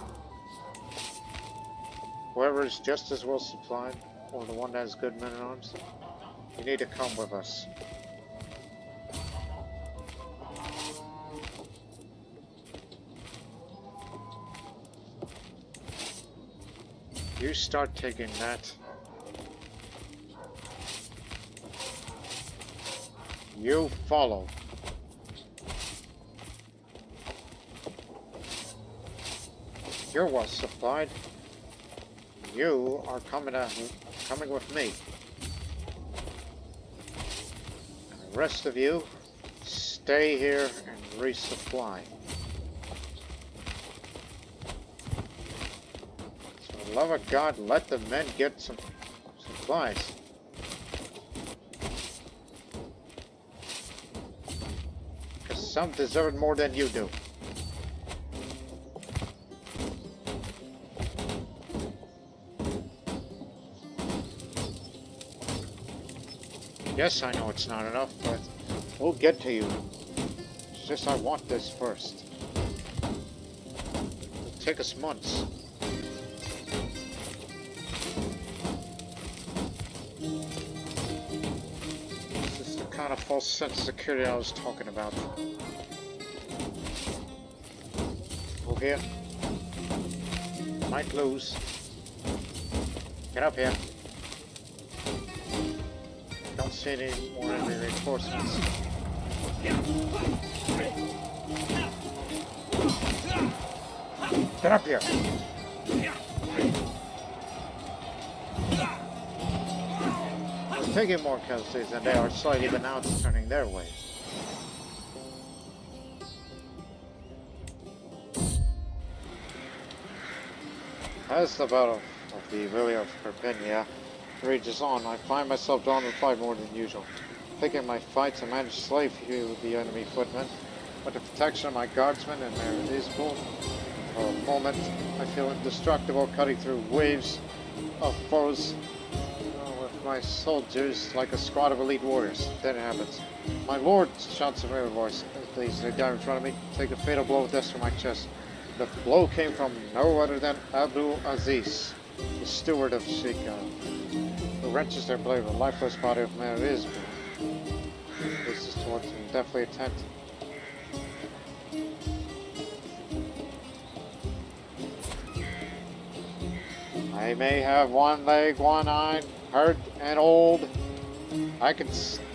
Whoever is just as well supplied, or the one that has good men at arms, you need to come with us. You start taking that. You follow. You're well supplied. You are coming with me. And the rest of you, stay here and resupply. So for the love of God, let the men get some supplies. Because some deserve more than you do. Yes, I know it's not enough, but we'll get to you. It's just I want this first. It'll take us months. This is the kind of false sense of security I was talking about. Go here. Might lose. Get up here. Don't see any more enemy reinforcements. Get up here! We're taking more casualties than they are slightly, but now it's turning their way. As the battle of the Valley of Perpignan rages on, I find myself drawn to fight more than usual. Thinking my fights, I managed to slay few of the enemy footmen, but the protection of my guardsmen and their invisible. For a moment, I feel indestructible, cutting through waves of foes with my soldiers like a squad of elite warriors. Then it happens. My lord, shouts a familiar voice. They dive in front of me, take a fatal blow with this from my chest. The blow came from no other than Abdul Aziz, the steward of Sheikh, who wrenches their blade with the lifeless body of man it is. This is towards him, definitely a tent. I may have one leg, one eye, hurt and old. I can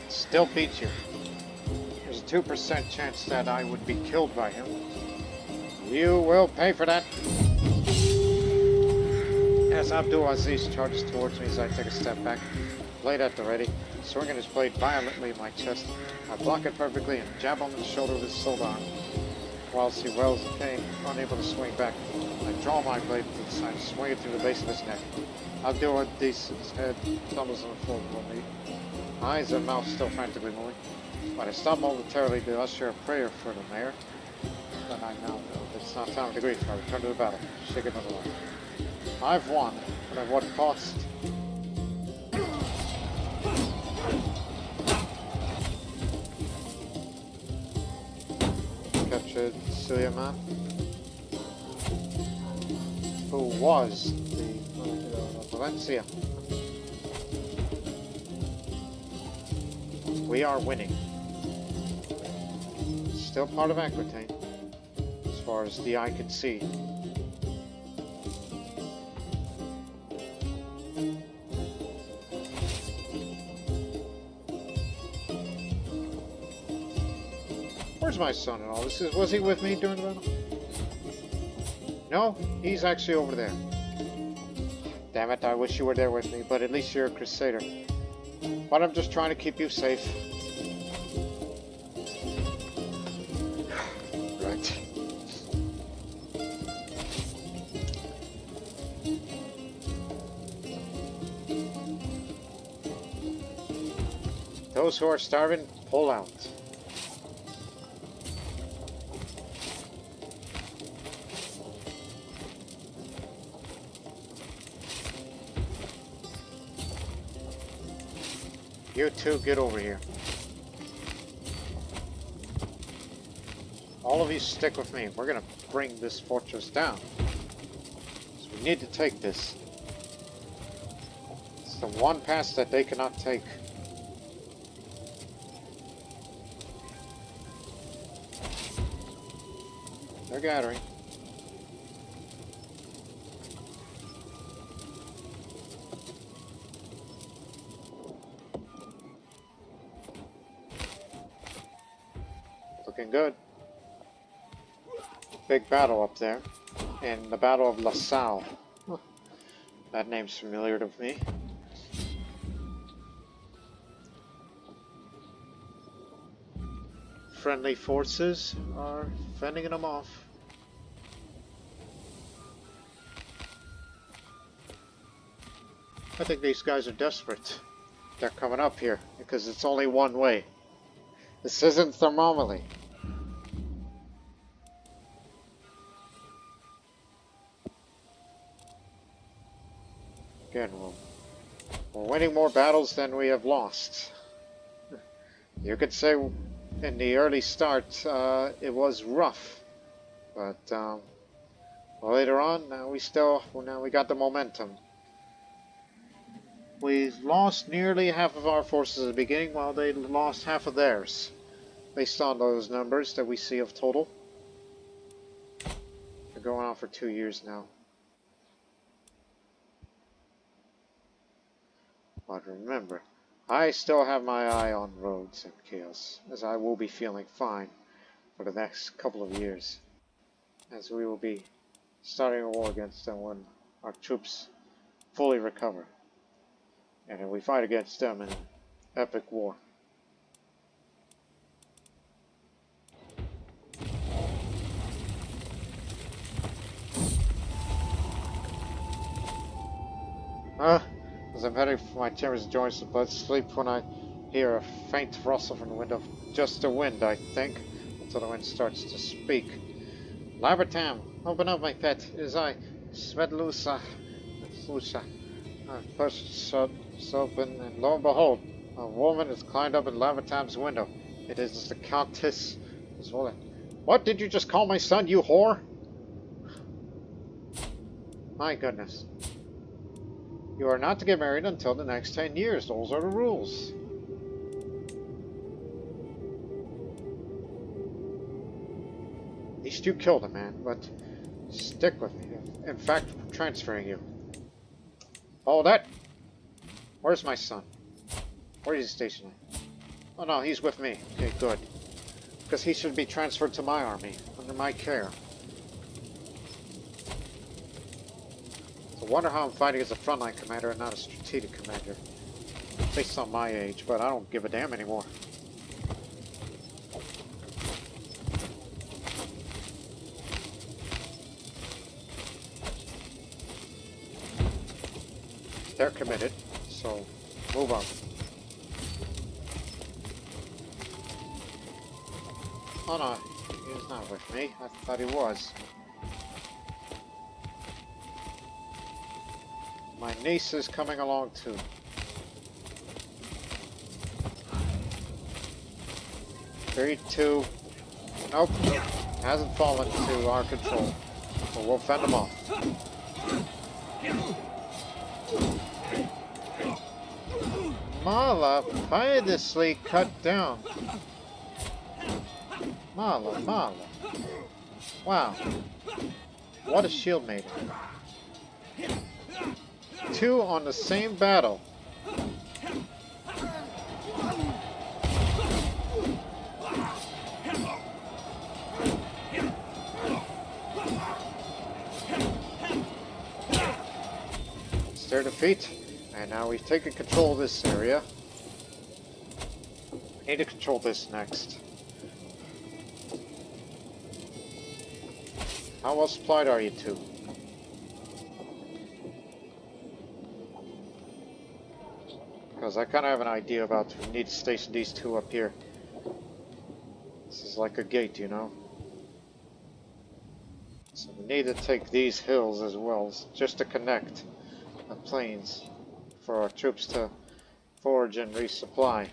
still beat you. There's a 2% chance that I would be killed by him. You will pay for that. As Abdul Aziz charges towards me as I take a step back, blade at the ready, swinging his blade violently in my chest, I block it perfectly and jab him in the shoulder with his sword arm. Whilst he wails in pain, unable to swing back, I draw my blade to the side and swing it through the base of his neck. Abdul Aziz's head tumbles on the floor below me, eyes and mouth still frantically moving. But I stop momentarily to usher a prayer for the mayor. Then I now know it's not time to grief. I return to the battle, shaking another one. I've won, but at what cost? Captured Sicilian man, who was the Valencia. We are winning. Still part of Aquitaine, as far as the eye can see. Where's my son-in-law? Was he with me during the battle? No, he's actually over there. Damn it, I wish you were there with me, but at least you're a Crusader. But I'm just trying to keep you safe. Right. Those who are starving, pull out. You two, get over here. All of you stick with me. We're gonna bring this fortress down. So we need to take this. It's the one pass that they cannot take. They're gathering. Looking good. Big battle up there. In the Battle of La Salle. Huh. That name's familiar to me. Friendly forces are fending them off. I think these guys are desperate. They're coming up here because it's only one way. This isn't Thermopylae. Again, we're winning more battles than we have lost. You could say in the early start it was rough, but later on, now we got the momentum. We lost nearly half of our forces at the beginning, while they lost half of theirs, based on those numbers that we see of total. They're going on for 2 years now. But remember, I still have my eye on Rhodes and Chios, as I will be feeling fine for the next couple of years, as we will be starting a war against them when our troops fully recover, and then we fight against them in an epic war. As I'm heading for my chambers to join some blood sleep when I hear a faint rustle from the window. Just the wind, I think, until the wind starts to speak. Labertam, open up, my pet. It is I, Svedlusa. I pushed it open, and lo and behold, a woman has climbed up in Labertam's window. It is the Countess Zvolen. What did you just call my son, you whore? My goodness. You are not to get married until the next 10 years. Those are the rules. At least you killed a man, but stick with me. In fact, I'm transferring you. Oh, that? Where's my son? Where is he stationed? Oh no, he's with me. Okay, good. Because he should be transferred to my army, under my care. I wonder how I'm fighting as a frontline commander and not a strategic commander. Based on my age, but I don't give a damn anymore. They're committed, so move on. Oh no, he's not with me. I thought he was. My niece is coming along too. Three, two. Nope. Hasn't fallen to our control. But we'll fend them off. Mala piously cut down. Mala. Wow. What a shield maiden. Two on the same battle. It's their defeat, and now we've taken control of this area. We need to control this next. How well supplied are you two? Because I kind of have an idea about we need to station these two up here. This is like a gate, you know. So we need to take these hills as well, just to connect the plains for our troops to forage and resupply.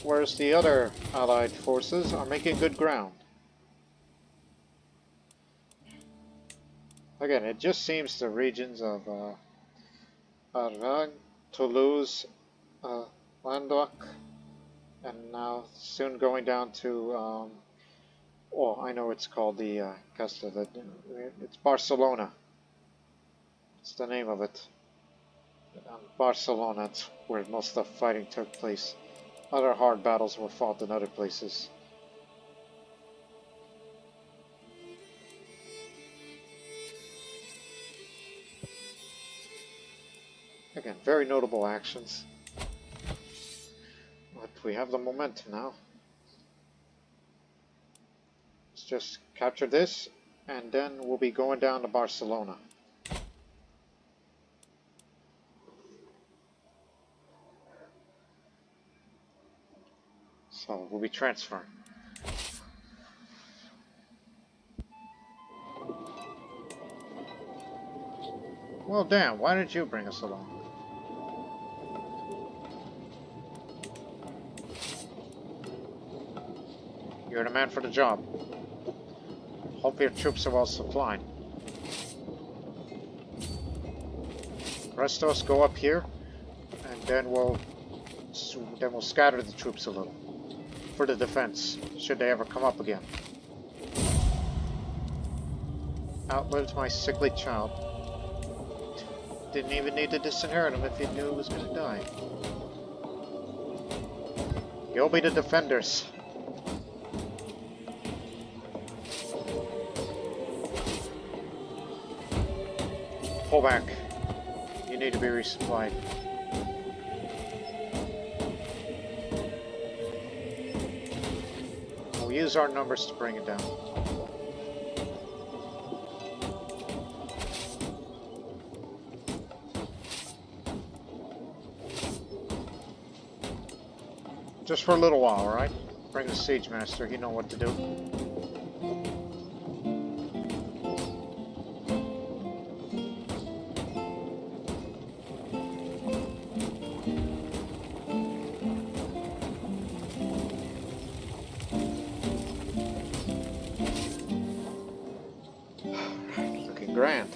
Whereas the other allied forces are making good ground. Again, it just seems the regions of Arran, Toulouse, Languedoc, and now soon going down to, oh, I know it's called the Castilla. It's Barcelona. It's the name of it. Barcelona, it's where most of the fighting took place. Other hard battles were fought in other places. Again, very notable actions. But we have the momentum now. Let's just capture this, and then we'll be going down to Barcelona. So we'll be transferring. Well, damn, why didn't you bring us along? You're the man for the job. Hope your troops are well supplied. The rest of us go up here, and then we'll scatter the troops a little for the defense, should they ever come up again. Outlived my sickly child. Didn't even need to disinherit him if he knew he was going to die. You'll be the defenders. Pull back. You need to be resupplied. We'll use our numbers to bring it down. Just for a little while, alright? Bring the Siege Master, he know what to do. Looking grand.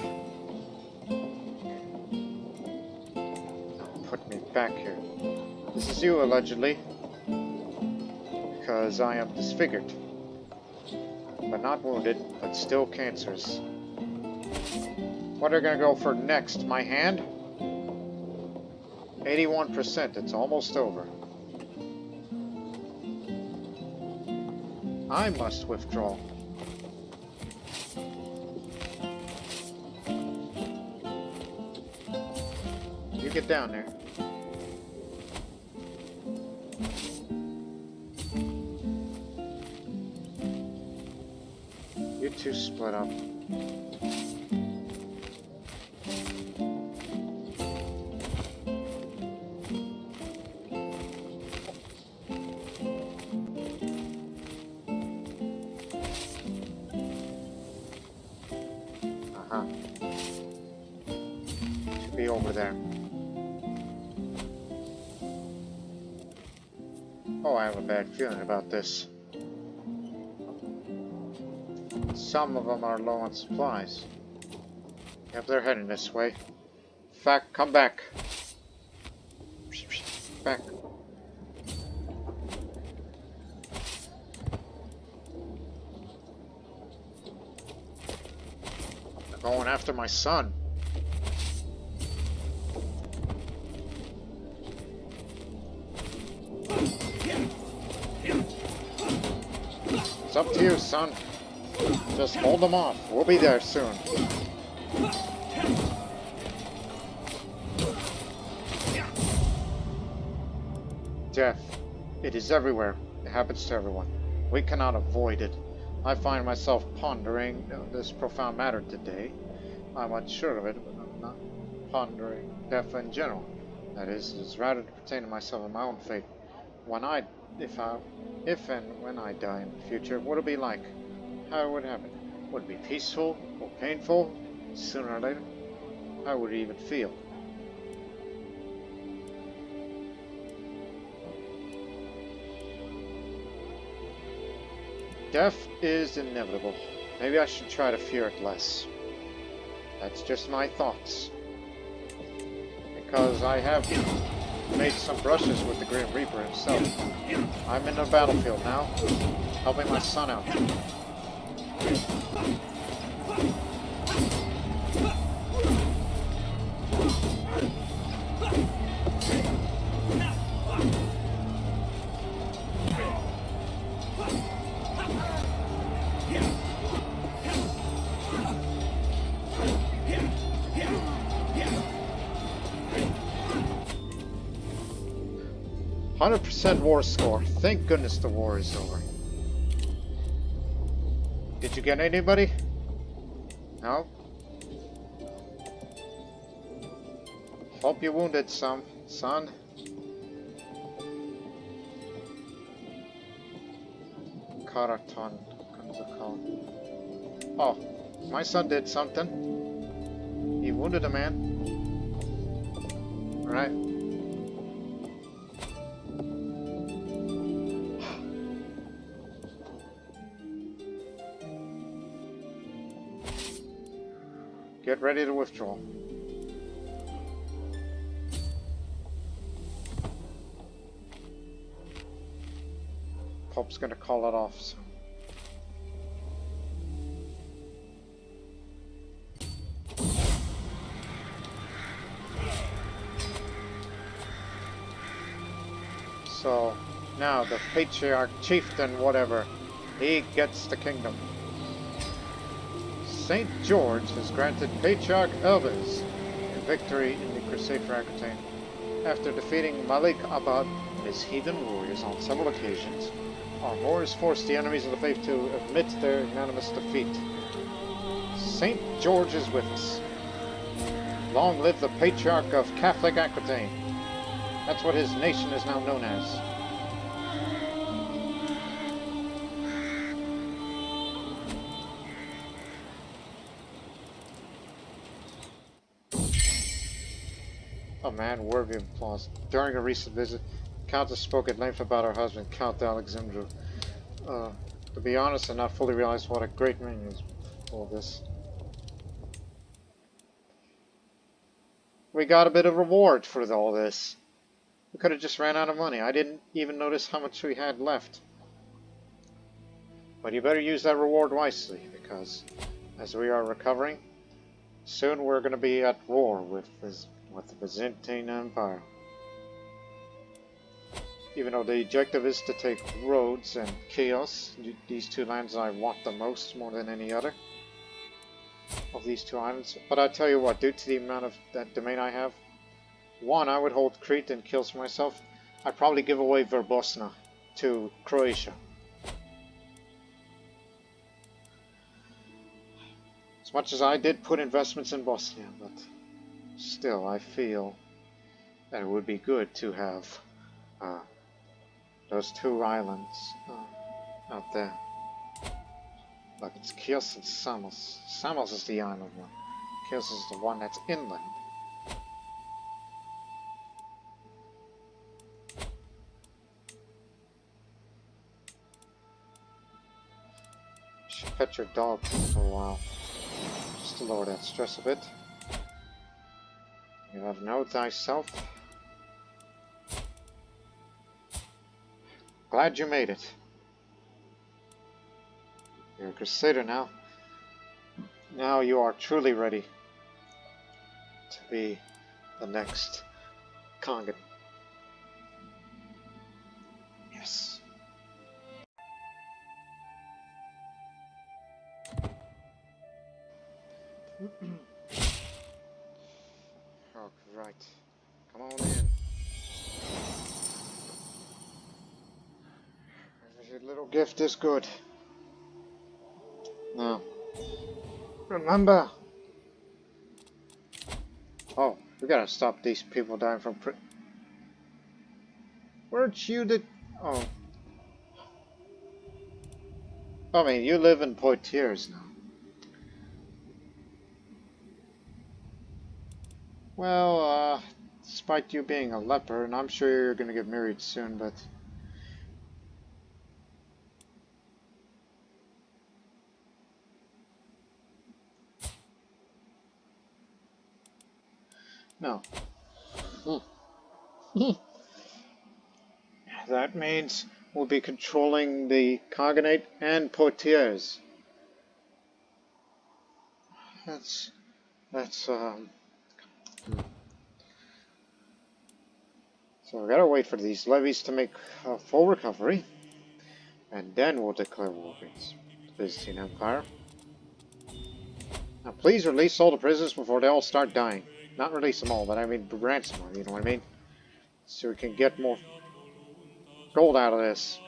Put me back here. This is you, allegedly. Because I am disfigured, but not wounded, but still cancerous. What are we gonna go for next? My hand? 81%, it's almost over. I must withdraw. You get down there. You two split up. Should be over there. Oh, I have a bad feeling about this. Some of them are low on supplies. Yep, they're heading this way. In fact, come back. Back. They're going after my son. It's up to you, son. Just hold them off. We'll be there soon. Death. It is everywhere. It happens to everyone. We cannot avoid it. I find myself pondering this profound matter today. I'm unsure of it, but I'm not pondering death in general. That is, it's rather to pertain to myself and my own fate. If and when I die in the future, what would it be like? How would it happen? Would it be peaceful or painful? Sooner or later? How would it even feel? Death is inevitable. Maybe I should try to fear it less. That's just my thoughts. Because I have made some brushes with the Grim Reaper himself. I'm in the battlefield now, helping my son out. 100% war score. Thank goodness the war is over. Did you get anybody? No? Hope you wounded some, son. Karaton. Oh, my son did something. He wounded a man. Alright. Get ready to withdraw. Pope's gonna call it off soon. So now the patriarch, chieftain, whatever, he gets the kingdom. St. George has granted Patriarch Avars a victory in the Crusade for Aquitaine. After defeating Malik Abad and his heathen warriors on several occasions, our Moors forced the enemies of the faith to admit their unanimous defeat. St. George is with us. Long live the Patriarch of Catholic Aquitaine. That's what his nation is now known as. A man worthy of applause. During a recent visit, Countess spoke at length about her husband, Count Alexandru. To be honest, I not fully realized what a great man he is for all this. We got a bit of reward for all this. We could have just ran out of money. I didn't even notice how much we had left. But you better use that reward wisely, because as we are recovering, soon we're going to be at war with the Byzantine Empire. Even though the objective is to take Rhodes and Chios, these two lands I want the most, more than any other of these two islands. But I tell you what, due to the amount of that domain I have, one, I would hold Crete and kills myself. I'd probably give away Verbosna to Croatia. As much as I did put investments in Bosnia, but still I feel that it would be good to have those two islands out there. Like it's Chios and Samos. Samos is the island one. Chios is the one that's inland. You should pet your dog for a while. Just to lower that stress a bit. You have know thyself. Glad you made it. You're a Crusader now. Now you are truly ready to be the next Khagan. Yes. Oh, right. Come on in. Your little gift is good. Now, remember. Oh, we gotta stop these people dying from Weren't you the... Oh. I mean, you live in Poitiers now. Well, despite you being a leper, and I'm sure you're gonna get married soon, but... No. That means we'll be controlling the Khaganate and Poitiers. That's. So we gotta wait for these levies to make a full recovery, and then we'll declare war against the Byzantine Empire. Now please release all the prisoners before they all start dying. Not release them all, but I mean ransom them, you know what I mean? So we can get more gold out of this.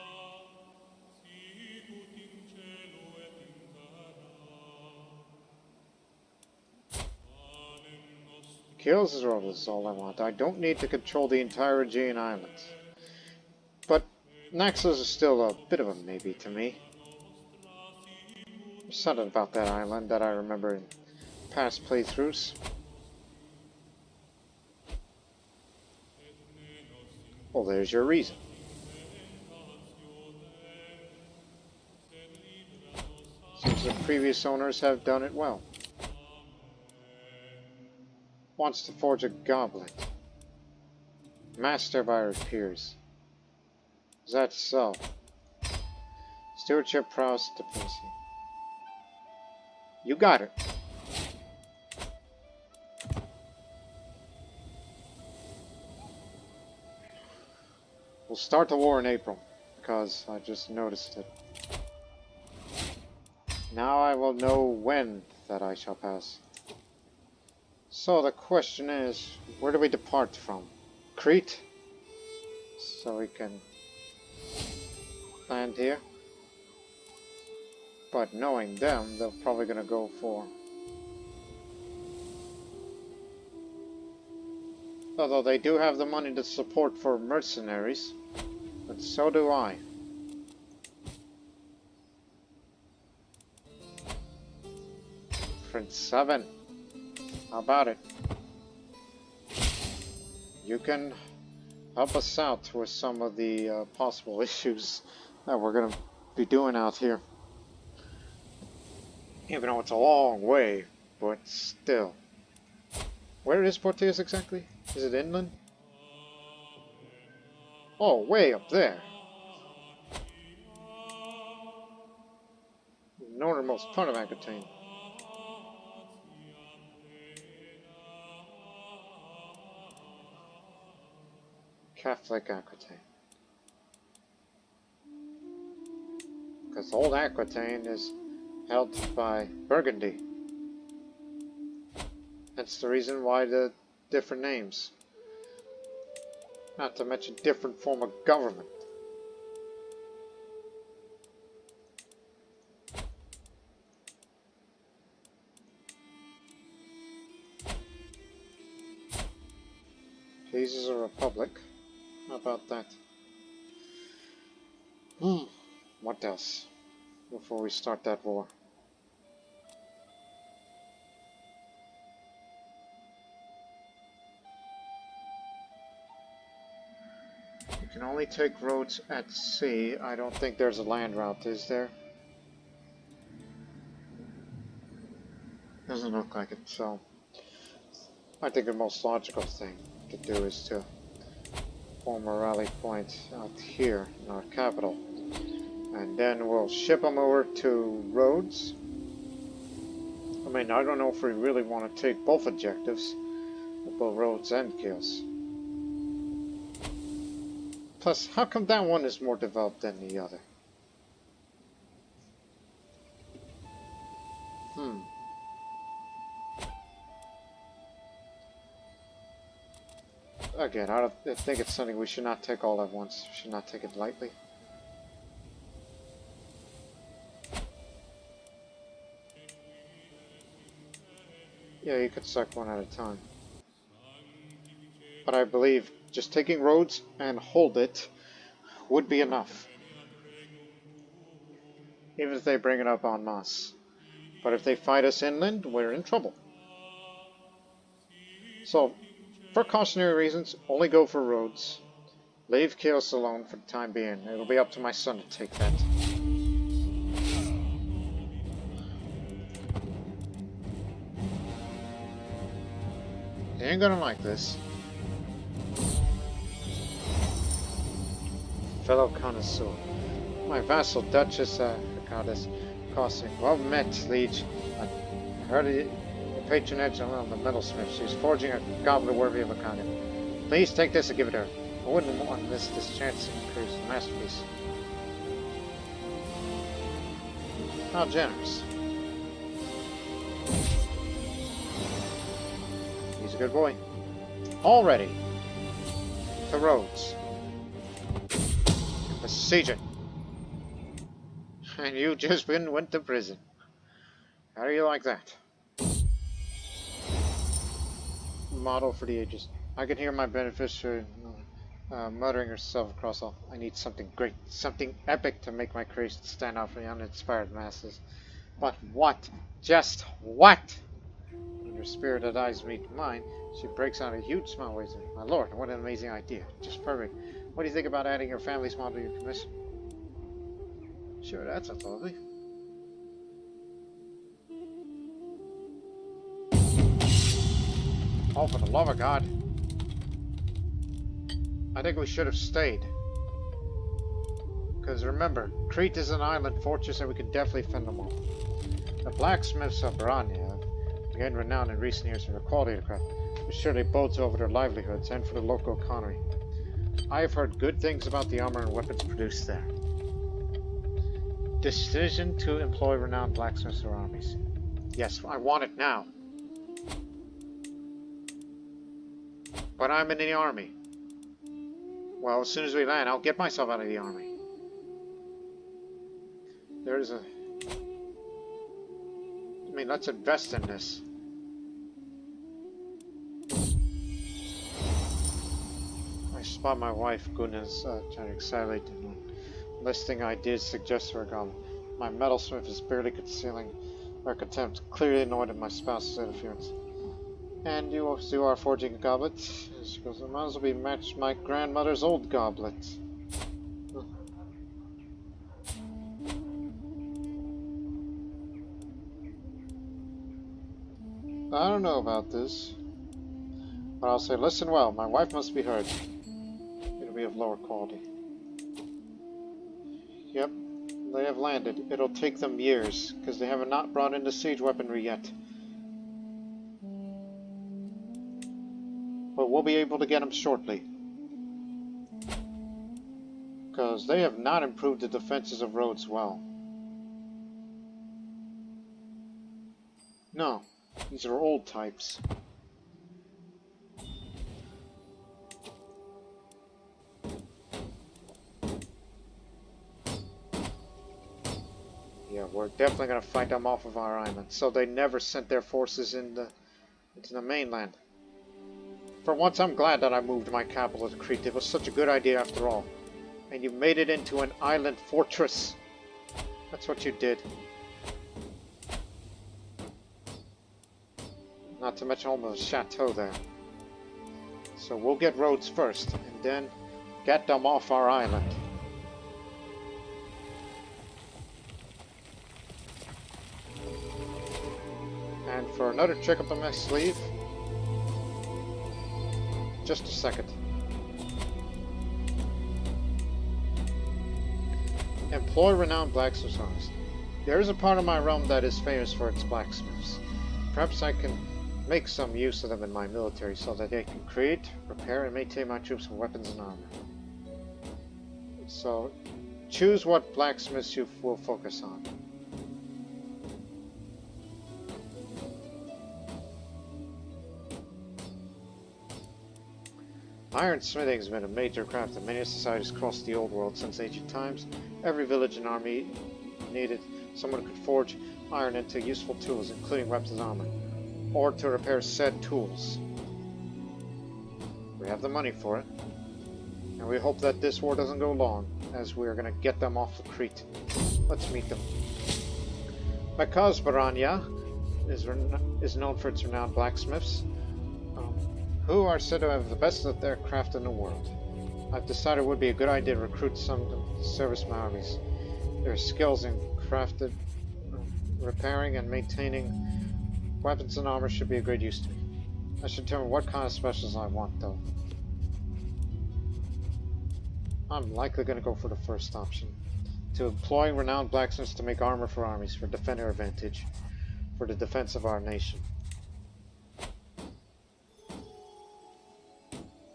Chios is all I want. I don't need to control the entire Aegean Islands. But Naxos is still a bit of a maybe to me. There's something about that island that I remember in past playthroughs. Well, there's your reason. Seems the previous owners have done it well. Wants to forge a goblet. Master by her peers. Is that so? Stewardship, prowess, diplomacy. You got it. We'll start the war in April, because I just noticed it. Now I will know when that I shall pass. So the question is, where do we depart from? Crete? So we can land here. But knowing them, they're probably going to go for... Although they do have the money to support for mercenaries, but so do I. Prince 7. How about it? You can help us out with some of the possible issues that we're going to be doing out here. Even though it's a long way, but still. Where is Poitiers exactly? Is it inland? Oh, way up there. The northernmost part of Aquitaine. Catholic Aquitaine. Because old Aquitaine is held by Burgundy. That's the reason why the different names. Not to mention different form of government. Peace is a republic. How about that? What else? Before we start that war. You can only take roads at sea. I don't think there's a land route, is there? Doesn't look like it, so... I think the most logical thing to do is to form a rally point out here in our capital. And then we'll ship them over to Rhodes. I mean, I don't know if we really want to take both objectives, both Rhodes and Chios. Plus, how come that one is more developed than the other? Again, I think it's something we should not take all at once. We should not take it lightly. Yeah, you could suck one at a time. But I believe just taking Rhodes and hold it would be enough. Even if they bring it up en masse. But if they fight us inland, we're in trouble. So, for cautionary reasons, only go for Rhodes. Leave Chios alone for the time being. It'll be up to my son to take that. You ain't gonna like this. Fellow connoisseur. My vassal, Duchess Goddess Cossack. Well met, liege. I heard your patronage on the metalsmith. She's forging a goblet worthy of a Khagan. Please take this and give it her. I wouldn't want to miss this chance to produce a masterpiece. How generous. He's a good boy. Already. To Rhodes. Besiege it. And you just went to prison. How do you like that? Model for the ages. I can hear my beneficiary muttering herself across all. I need something great, something epic to make my creation stand out from the uninspired masses. But what? Just what? When her spirited eyes meet mine, she breaks out a huge smile. Waves me. My lord, what an amazing idea. Just perfect. What do you think about adding your family's model to your commission? Sure, that sounds lovely. Oh, for the love of God. I think we should have stayed. Because remember, Crete is an island fortress and we can definitely fend them off. The blacksmiths of Barania have gained renown in recent years for their quality of craft, which surely bodes over their livelihoods and for the local economy. I have heard good things about the armor and weapons produced there. Decision to employ renowned blacksmiths or armies. Yes, I want it now. But I'm in the army. Well, as soon as we land, I'll get myself out of the army. There's a... I mean, let's invest in this. I spot my wife, Guna's trying to excite listing ideas suggests her gone. My metalsmith is barely concealing her contempt, clearly annoyed at my spouse's interference. And you are forging a goblet? She goes, it might as well be matched my grandmother's old goblet. I don't know about this. But I'll say, listen well, my wife must be heard. It'll be of lower quality. Yep, they have landed. It'll take them years, because they have not brought in the siege weaponry yet. But we'll be able to get them shortly. Because they have not improved the defenses of Rhodes well. No, these are old types. Yeah, we're definitely going to fight them off of our island. So they never sent their forces into the mainland. For once, I'm glad that I moved my capital to Crete. It was such a good idea after all. And you made it into an island fortress. That's what you did. Not to mention almost a chateau there. So we'll get Rhodes first, and then get them off our island. And for another trick up my sleeve, just a second. Employ renowned blacksmiths. There is a part of my realm that is famous for its blacksmiths. Perhaps I can make some use of them in my military so that they can create, repair, and maintain my troops with weapons and armor. So, choose what blacksmiths you will focus on. Iron smithing has been a major craft in many societies across the old world since ancient times. Every village and army needed someone who could forge iron into useful tools, including weapons and armor, or to repair said tools. We have the money for it, and we hope that this war doesn't go long, as we are going to get them off of Crete. Let's meet them. Because Barania is known for its renowned blacksmiths, who are said to have the best of their craft in the world. I've decided it would be a good idea to recruit some to service my armies. Their skills in crafted, repairing, and maintaining weapons and armor should be of great use to me. I should determine what kind of specials I want, though. I'm likely going to go for the first option. To employ renowned blacksmiths to make armor for armies, for defender advantage, for the defense of our nation.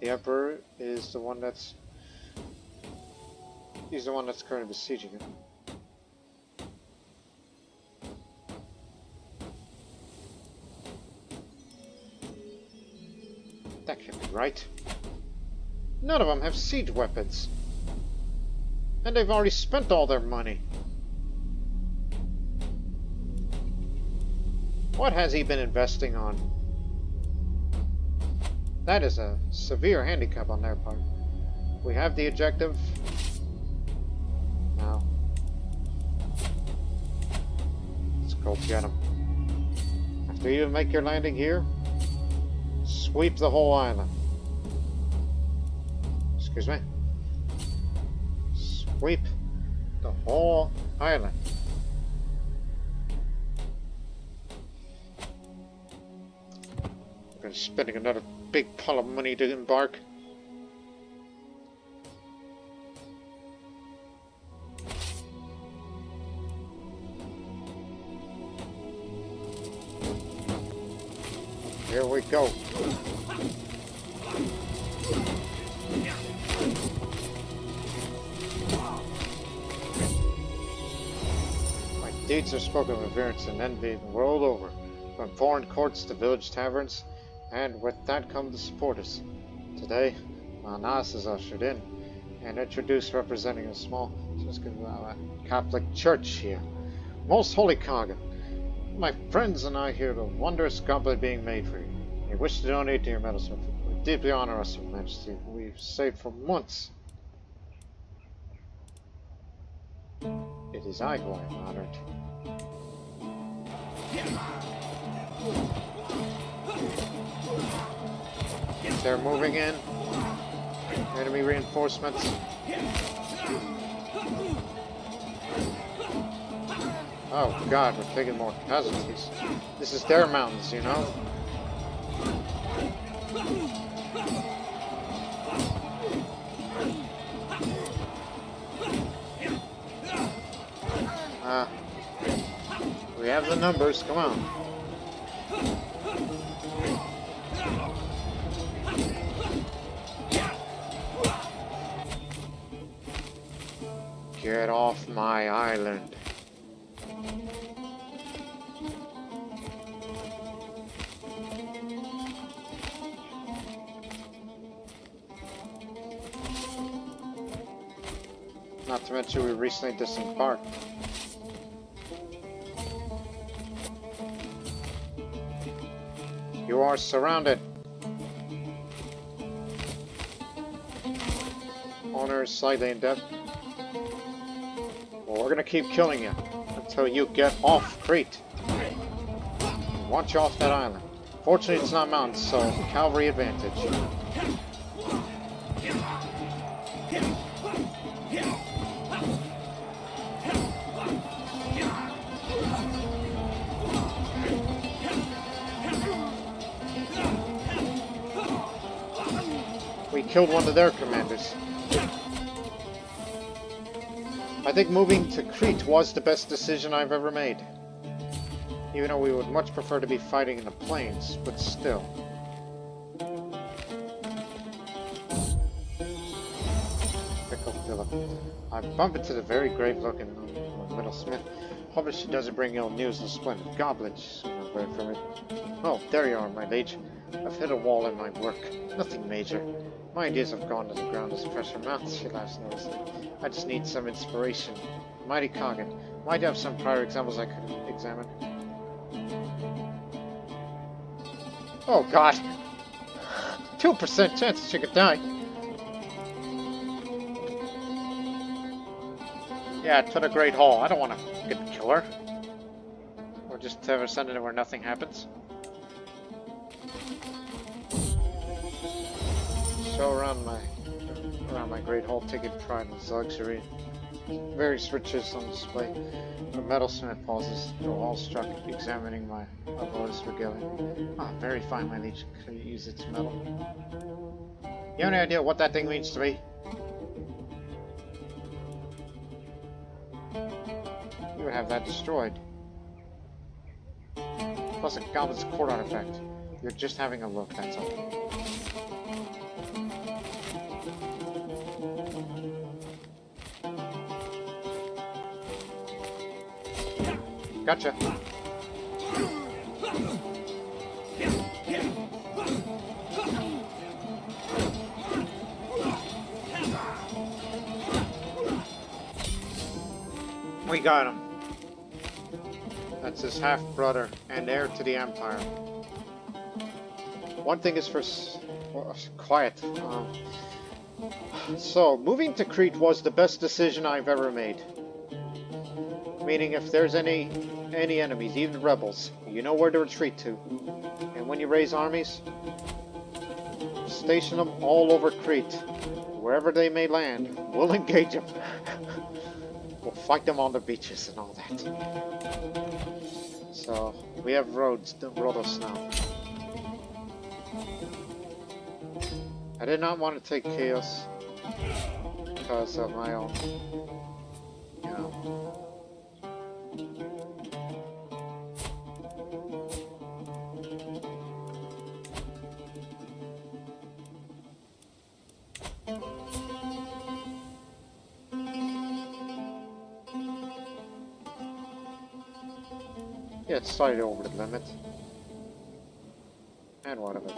The Emperor is the one that's... He's the one that's currently besieging it. That can't be right. None of them have siege weapons. And they've already spent all their money. What has he been investing on? That is a severe handicap on their part. We have the objective. Now, let's go get him. After you make your landing here, sweep the whole island. Excuse me. Sweep the whole island. We're spending another big pile of money to embark. Here we go. My deeds are spoken of reverence and envy the world over, from foreign courts to village taverns, and with that come the supporters. Today, Manas is ushered in and introduced representing a small Catholic church here. Most Holy Khagan, my friends and I hear the wondrous goblet being made for you. You wish to donate to your metalsmith. We deeply honor us, Your Majesty. We've saved for months. It is I who I am honored. They're moving in. Enemy reinforcements. Oh god, we're taking more casualties. This is their mountains, you know? We have the numbers, come on. Get off my island. Not to mention we recently disembarked. You are surrounded. Honor is slightly in depth. Well, we're gonna keep killing you until you get off Crete. We want you off that island. Fortunately, it's not mountains, so cavalry advantage. We killed one of their commanders. I think moving to Crete was the best decision I've ever made. Even though we would much prefer to be fighting in the plains, but still. Pickle Philip. I bump into the very grave-looking metalsmith. Hope she doesn't bring ill news of the splendid goblet she's been from it. Oh, there you are, my liege. I've hit a wall in my work. Nothing major. My ideas have gone to the ground as fresh from mouth, she last noticed. I just need some inspiration. Mighty Khagan, might you have some prior examples I could examine? Oh god! 2% chance she could die. Yeah, to the Great Hall. I don't want to kill her. Or just have her send it where nothing happens. Show around my Great Hall, taking pride in its luxury. various riches on display. The metalsmith pauses, though awestruck, examining my Avars regalia. Ah, very fine, my liege. Could you use its metal? You have any idea what that thing means to me? You would have that destroyed. Plus a goblet's court artifact. You're just having a look, that's all. Gotcha. We got him. That's his half-brother and heir to the Empire. One thing is for quiet. So, moving to Crete was the best decision I've ever made. Meaning, if there's any enemies, even rebels, you know where to retreat to. And when you raise armies, station them all over Crete. Wherever they may land, we'll engage them. We'll fight them on the beaches and all that. So, we have Rhodes now. I did not want to take Chaos because of my own, you know. Yeah, it's slightly over the limit. And what of it?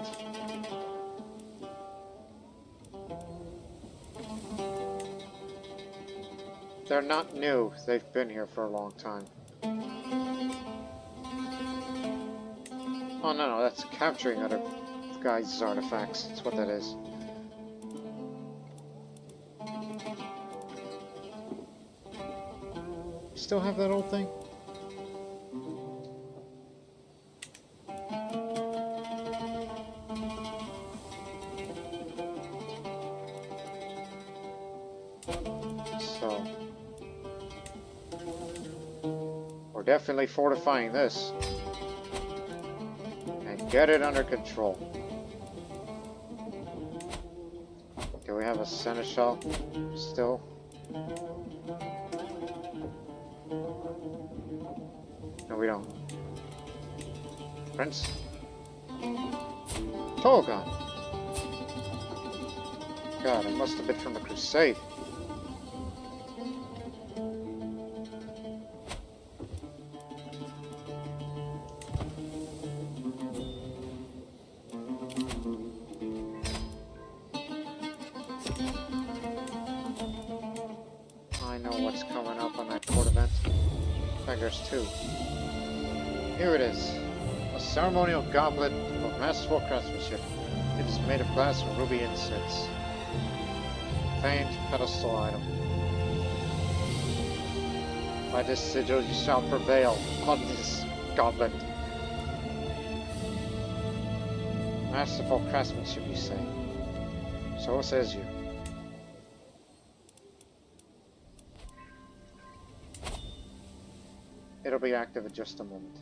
They're not new. They've been here for a long time. Oh no, that's capturing other guys' artifacts. That's what that is. Still have that old thing? So, we're definitely fortifying this and get it under control. Do we have a seneschal still? No, we don't. Prince? Khagan! God, it must have been from the Crusade. I know what's coming up on that court event. I think there's two. Here it is. A ceremonial goblet of masterful craftsmanship. It is made of glass with ruby inserts. Famed pedestal item. By this sigil you shall prevail on this goblet. Masterful craftsmanship, you say? So says you. It'll be active in just a moment.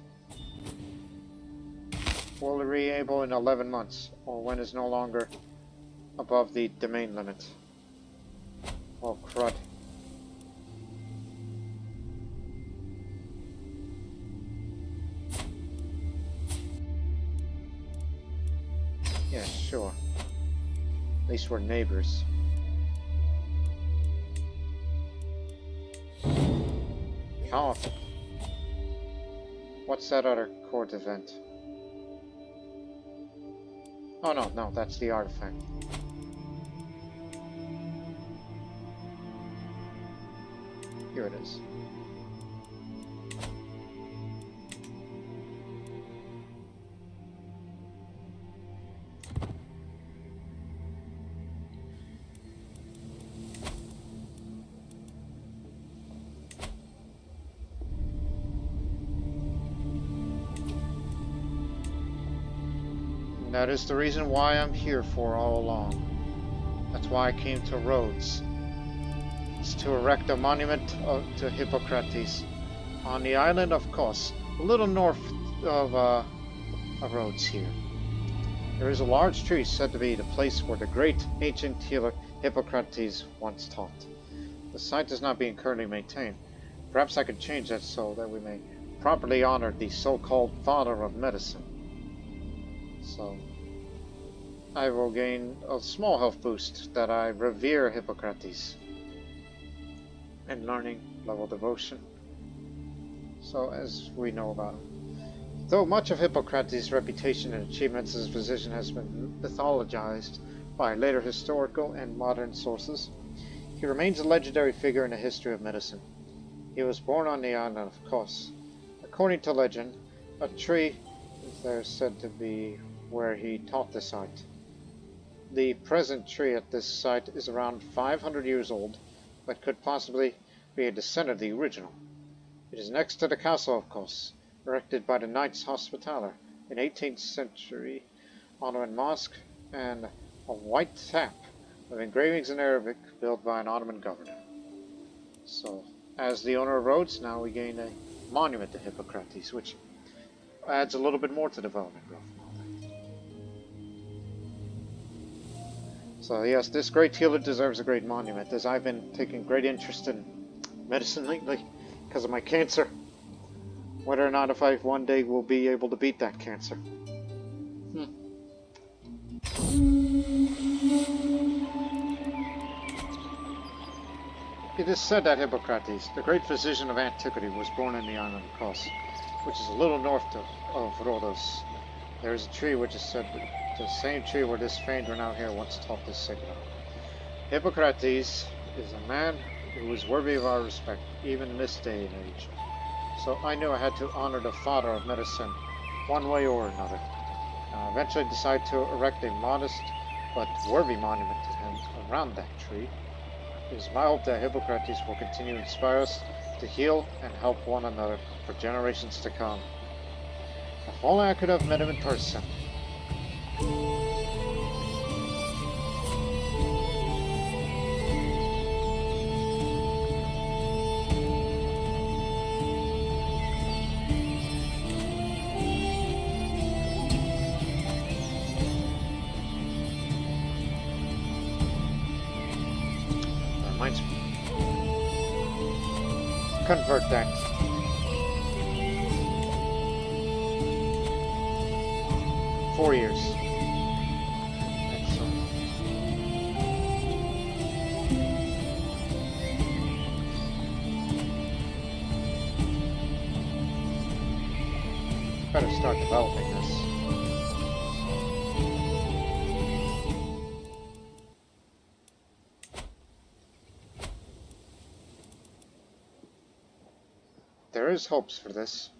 Will it be able in 11 months, or when it's no longer above the domain limit? Oh, crud. Yeah, sure. At least we're neighbors. How? What's that other court event? Oh no, that's the artifact. Here it is. That is the reason why I'm here for all along. That's why I came to Rhodes. is to erect a monument to Hippocrates on the island of Kos, a little north of Rhodes here. There is a large tree said to be the place where the great ancient healer Hippocrates once taught. The site is not being currently maintained. Perhaps I could change that so that we may properly honor the so-called father of medicine. So, I will gain a small health boost that I revere Hippocrates. And learning level devotion. So, as we know about him. Though much of Hippocrates' reputation and achievements as a physician has been mythologized by later historical and modern sources, he remains a legendary figure in the history of medicine. He was born on the island of Kos. According to legend, a tree is there said to be where he taught this art. The present tree at this site is around 500 years old, but could possibly be a descendant of the original. It is next to the castle of Kos, erected by the Knights Hospitaller in 18th century Ottoman mosque, and a white tap of engravings in Arabic built by an Ottoman governor. So, as the owner of Rhodes, now we gain a monument to Hippocrates, which adds a little bit more to development growth. So yes, this great healer deserves a great monument, as I've been taking great interest in medicine lately because of my cancer. Whether or not if I one day will be able to beat that cancer. It is said that Hippocrates, the great physician of antiquity, was born in the island of Kos, which is a little north of Rhodos. There is a tree which is said the same tree where this famed renowned hero once taught this signal. Hippocrates is a man who is worthy of our respect, even in this day and age. So I knew I had to honor the father of medicine one way or another. I eventually decided to erect a modest but worthy monument to him around that tree. It is my hope that Hippocrates will continue to inspire us to heal and help one another for generations to come. If only I could have met him in person. Mine's convert that. Four years. Excellent. Better start developing this. There is hopes for this.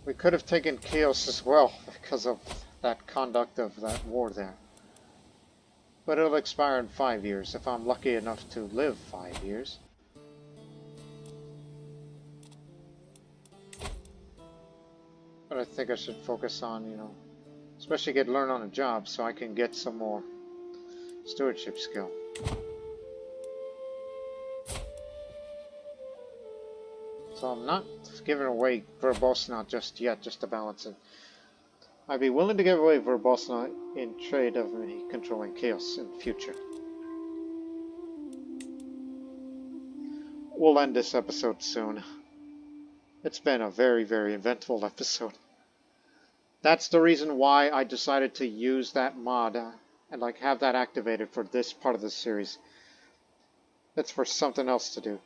We could have taken Chios as well because of that conduct of that war there. But it'll expire in 5 years if I'm lucky enough to live 5 years. But I think I should focus on, especially learn on a job so I can get some more stewardship skill. So I'm not giving away Verbosna just yet, just to balance it. I'd be willing to give away Verbosna in trade of me controlling Chaos in the future. We'll end this episode soon. It's been a very, very eventful episode. That's the reason why I decided to use that mod and have that activated for this part of the series. It's for something else to do.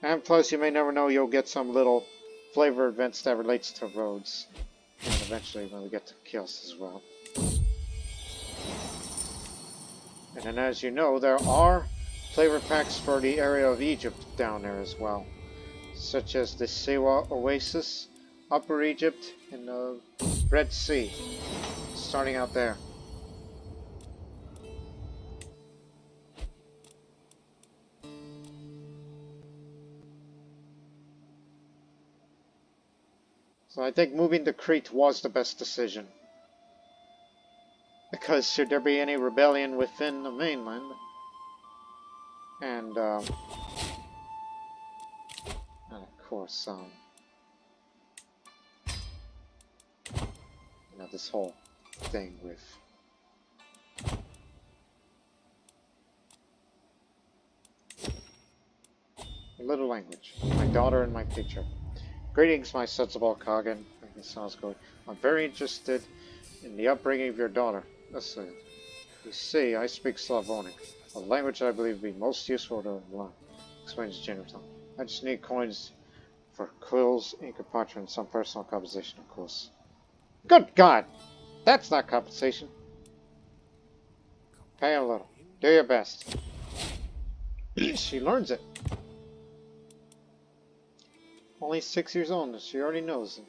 And plus, you may never know, you'll get some little flavor events that relates to Rhodes. And eventually when we get to Chios as well. And then as you know, there are flavor packs for the area of Egypt down there as well. Such as the Sewa Oasis, Upper Egypt, and the Red Sea. Starting out there. So I think moving to Crete was the best decision. Because should there be any rebellion within the mainland, and of course, you know, this whole thing with a little language, my daughter and my teacher. Greetings, my sensible Khagan. It sounds good. I'm very interested in the upbringing of your daughter. Listen, you see, I speak Slavonic, a language I believe would be most useful to learn. Explains Jennerton. I just need coins for quills, ink, and parchment, and some personal compensation, of course. Good God! That's not compensation. Pay a little. Do your best. She learns it. Only 6 years old, and she already knows it.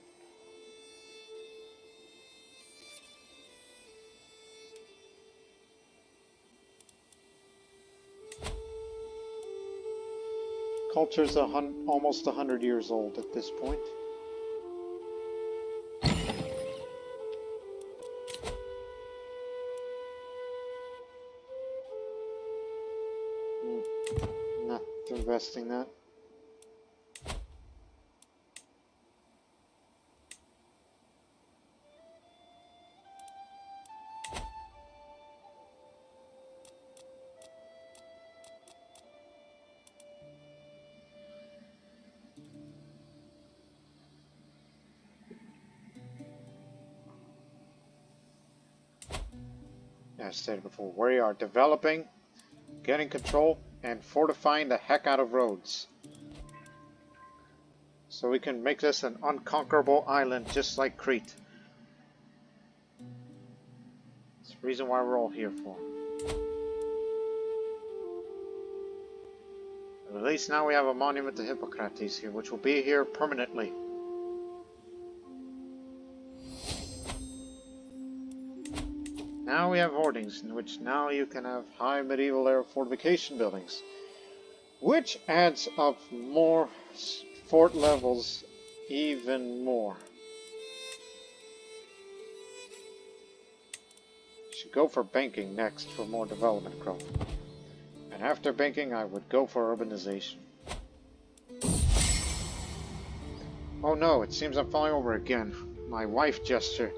Culture's almost 100 years old at this point. Not investing that. As stated before, we are developing, getting control, and fortifying the heck out of Rhodes. So we can make this an unconquerable island just like Crete. It's the reason why we're all here for. And at least now we have a monument to Hippocrates here, which will be here permanently. Now we have hoardings, in which now you can have high medieval era fortification buildings, which adds up more fort levels even more. Should go for banking next for more development growth. And after banking, I would go for urbanization. Oh no, it seems I'm falling over again. My wife gesture.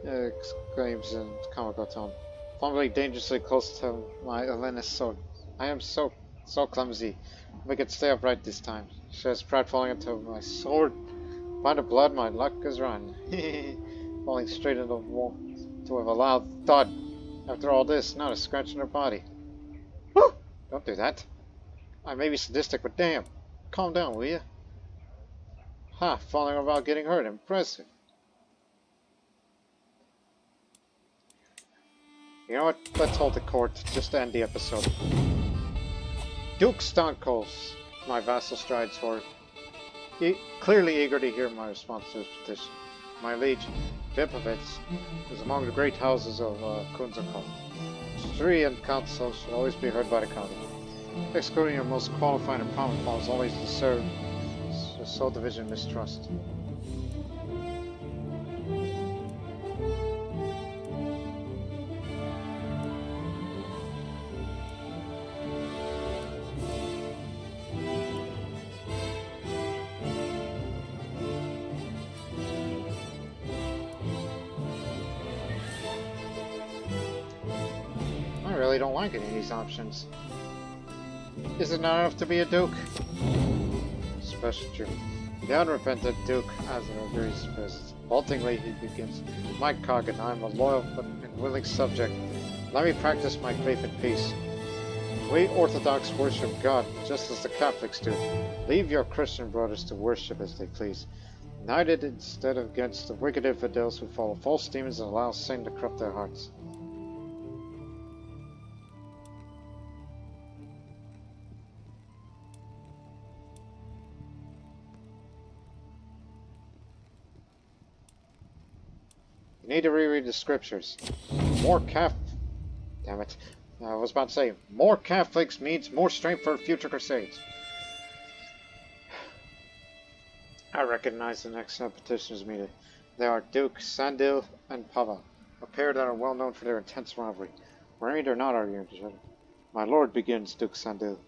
Exclaims in comical tone. Fumbling dangerously close to my Elena's sword. I am so clumsy. Make it stay upright this time. She has pride falling into my sword. By the blood, my luck is run. Falling straight into the wall to have a loud thud. After all this, not a scratch in her body. Woo! Don't do that. I may be sadistic, but damn. Calm down, will you? Ha! Falling without getting hurt. Impressive. You know what? Let's hold the court just to end the episode. Duke Stonkos, my vassal, strides forward, clearly eager to hear my response to his petition. My liege, Vipovitz, is among the great houses of Kunzakov. Jury and council should always be heard by the county. Excluding your most qualified and prominent ones always deserve the sole division mistrust. I really don't like any of these options. Is it not enough to be a duke? Special true. The unrepentant duke has a very space. Haltingly he begins. My Khagan, I am a loyal and willing subject. Let me practice my faith in peace. We Orthodox worship God, just as the Catholics do. Leave your Christian brothers to worship as they please. United instead of against the wicked infidels who follow false demons and allow Satan to corrupt their hearts. You need to reread the scriptures. Damn it. I was about to say, more Catholics means more strength for future crusades. I recognize the next petitioners meeting. They are Duke Sandil and Pava. a pair that are well known for their intense rivalry. Married or not, are you interested? My lord, begins Duke Sandil.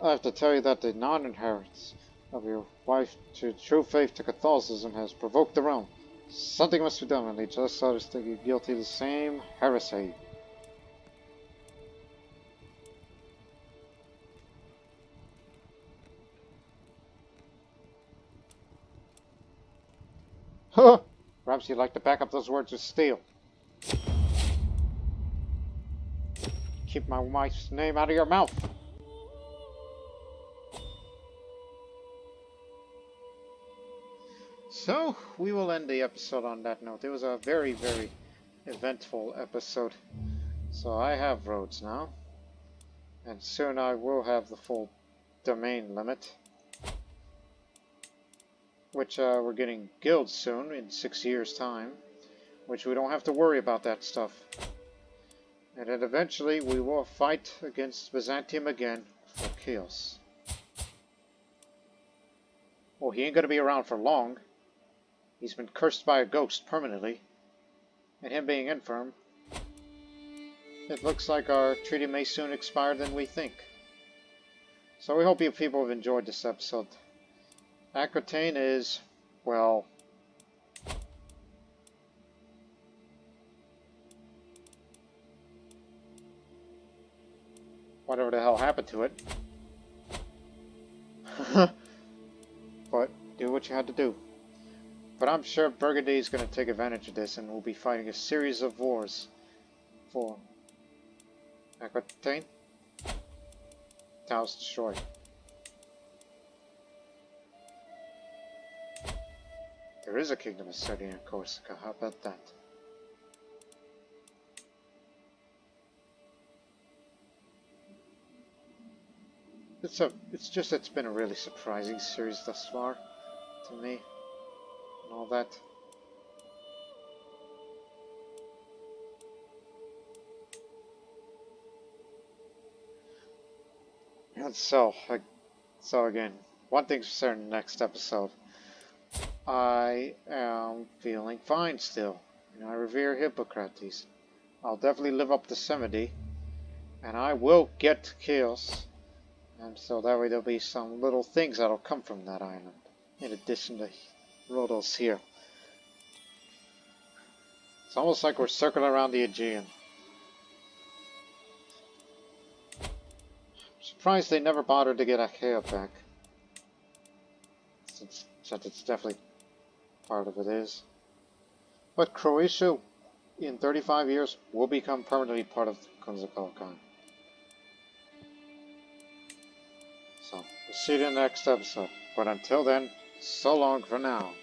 I have to tell you that the non-inheritance of your wife to true faith to Catholicism has provoked the realm. Something must be done, and the just others think you guilty of the same heresy. Huh! Perhaps you'd like to back up those words with steel. Keep my wife's name out of your mouth. So, we will end the episode on that note. It was a very, very eventful episode. So I have Rhodes now. And soon I will have the full domain limit. Which we're getting guilds soon, in 6 years' time. Which we don't have to worry about that stuff. And then eventually we will fight against Byzantium again for Chios. Well, he ain't gonna be around for long. He's been cursed by a ghost permanently. And him being infirm, it looks like our treaty may soon expire than we think. So we hope you people have enjoyed this episode. Aquitaine is, well, whatever the hell happened to it. But do what you had to do. But I'm sure Burgundy is going to take advantage of this and we'll be fighting a series of wars for Aquitaine. Town's destroyed. There is a kingdom of Sardinia and Corsica. How about that? It's been a really surprising series thus far to me and all that. And so again, one thing's for certain, next episode, I am feeling fine still. I revere Hippocrates. I'll definitely live up to 70, and I will get Chios. And so that way there'll be some little things that'll come from that island, in addition to Rhodes here. It's almost like we're circling around the Aegean. I'm surprised they never bothered to get Achaia back. Since it's definitely part of it is. But Croatia, in 35 years, will become permanently part of Khagan. So, we'll see you in the next episode. But until then, so long for now.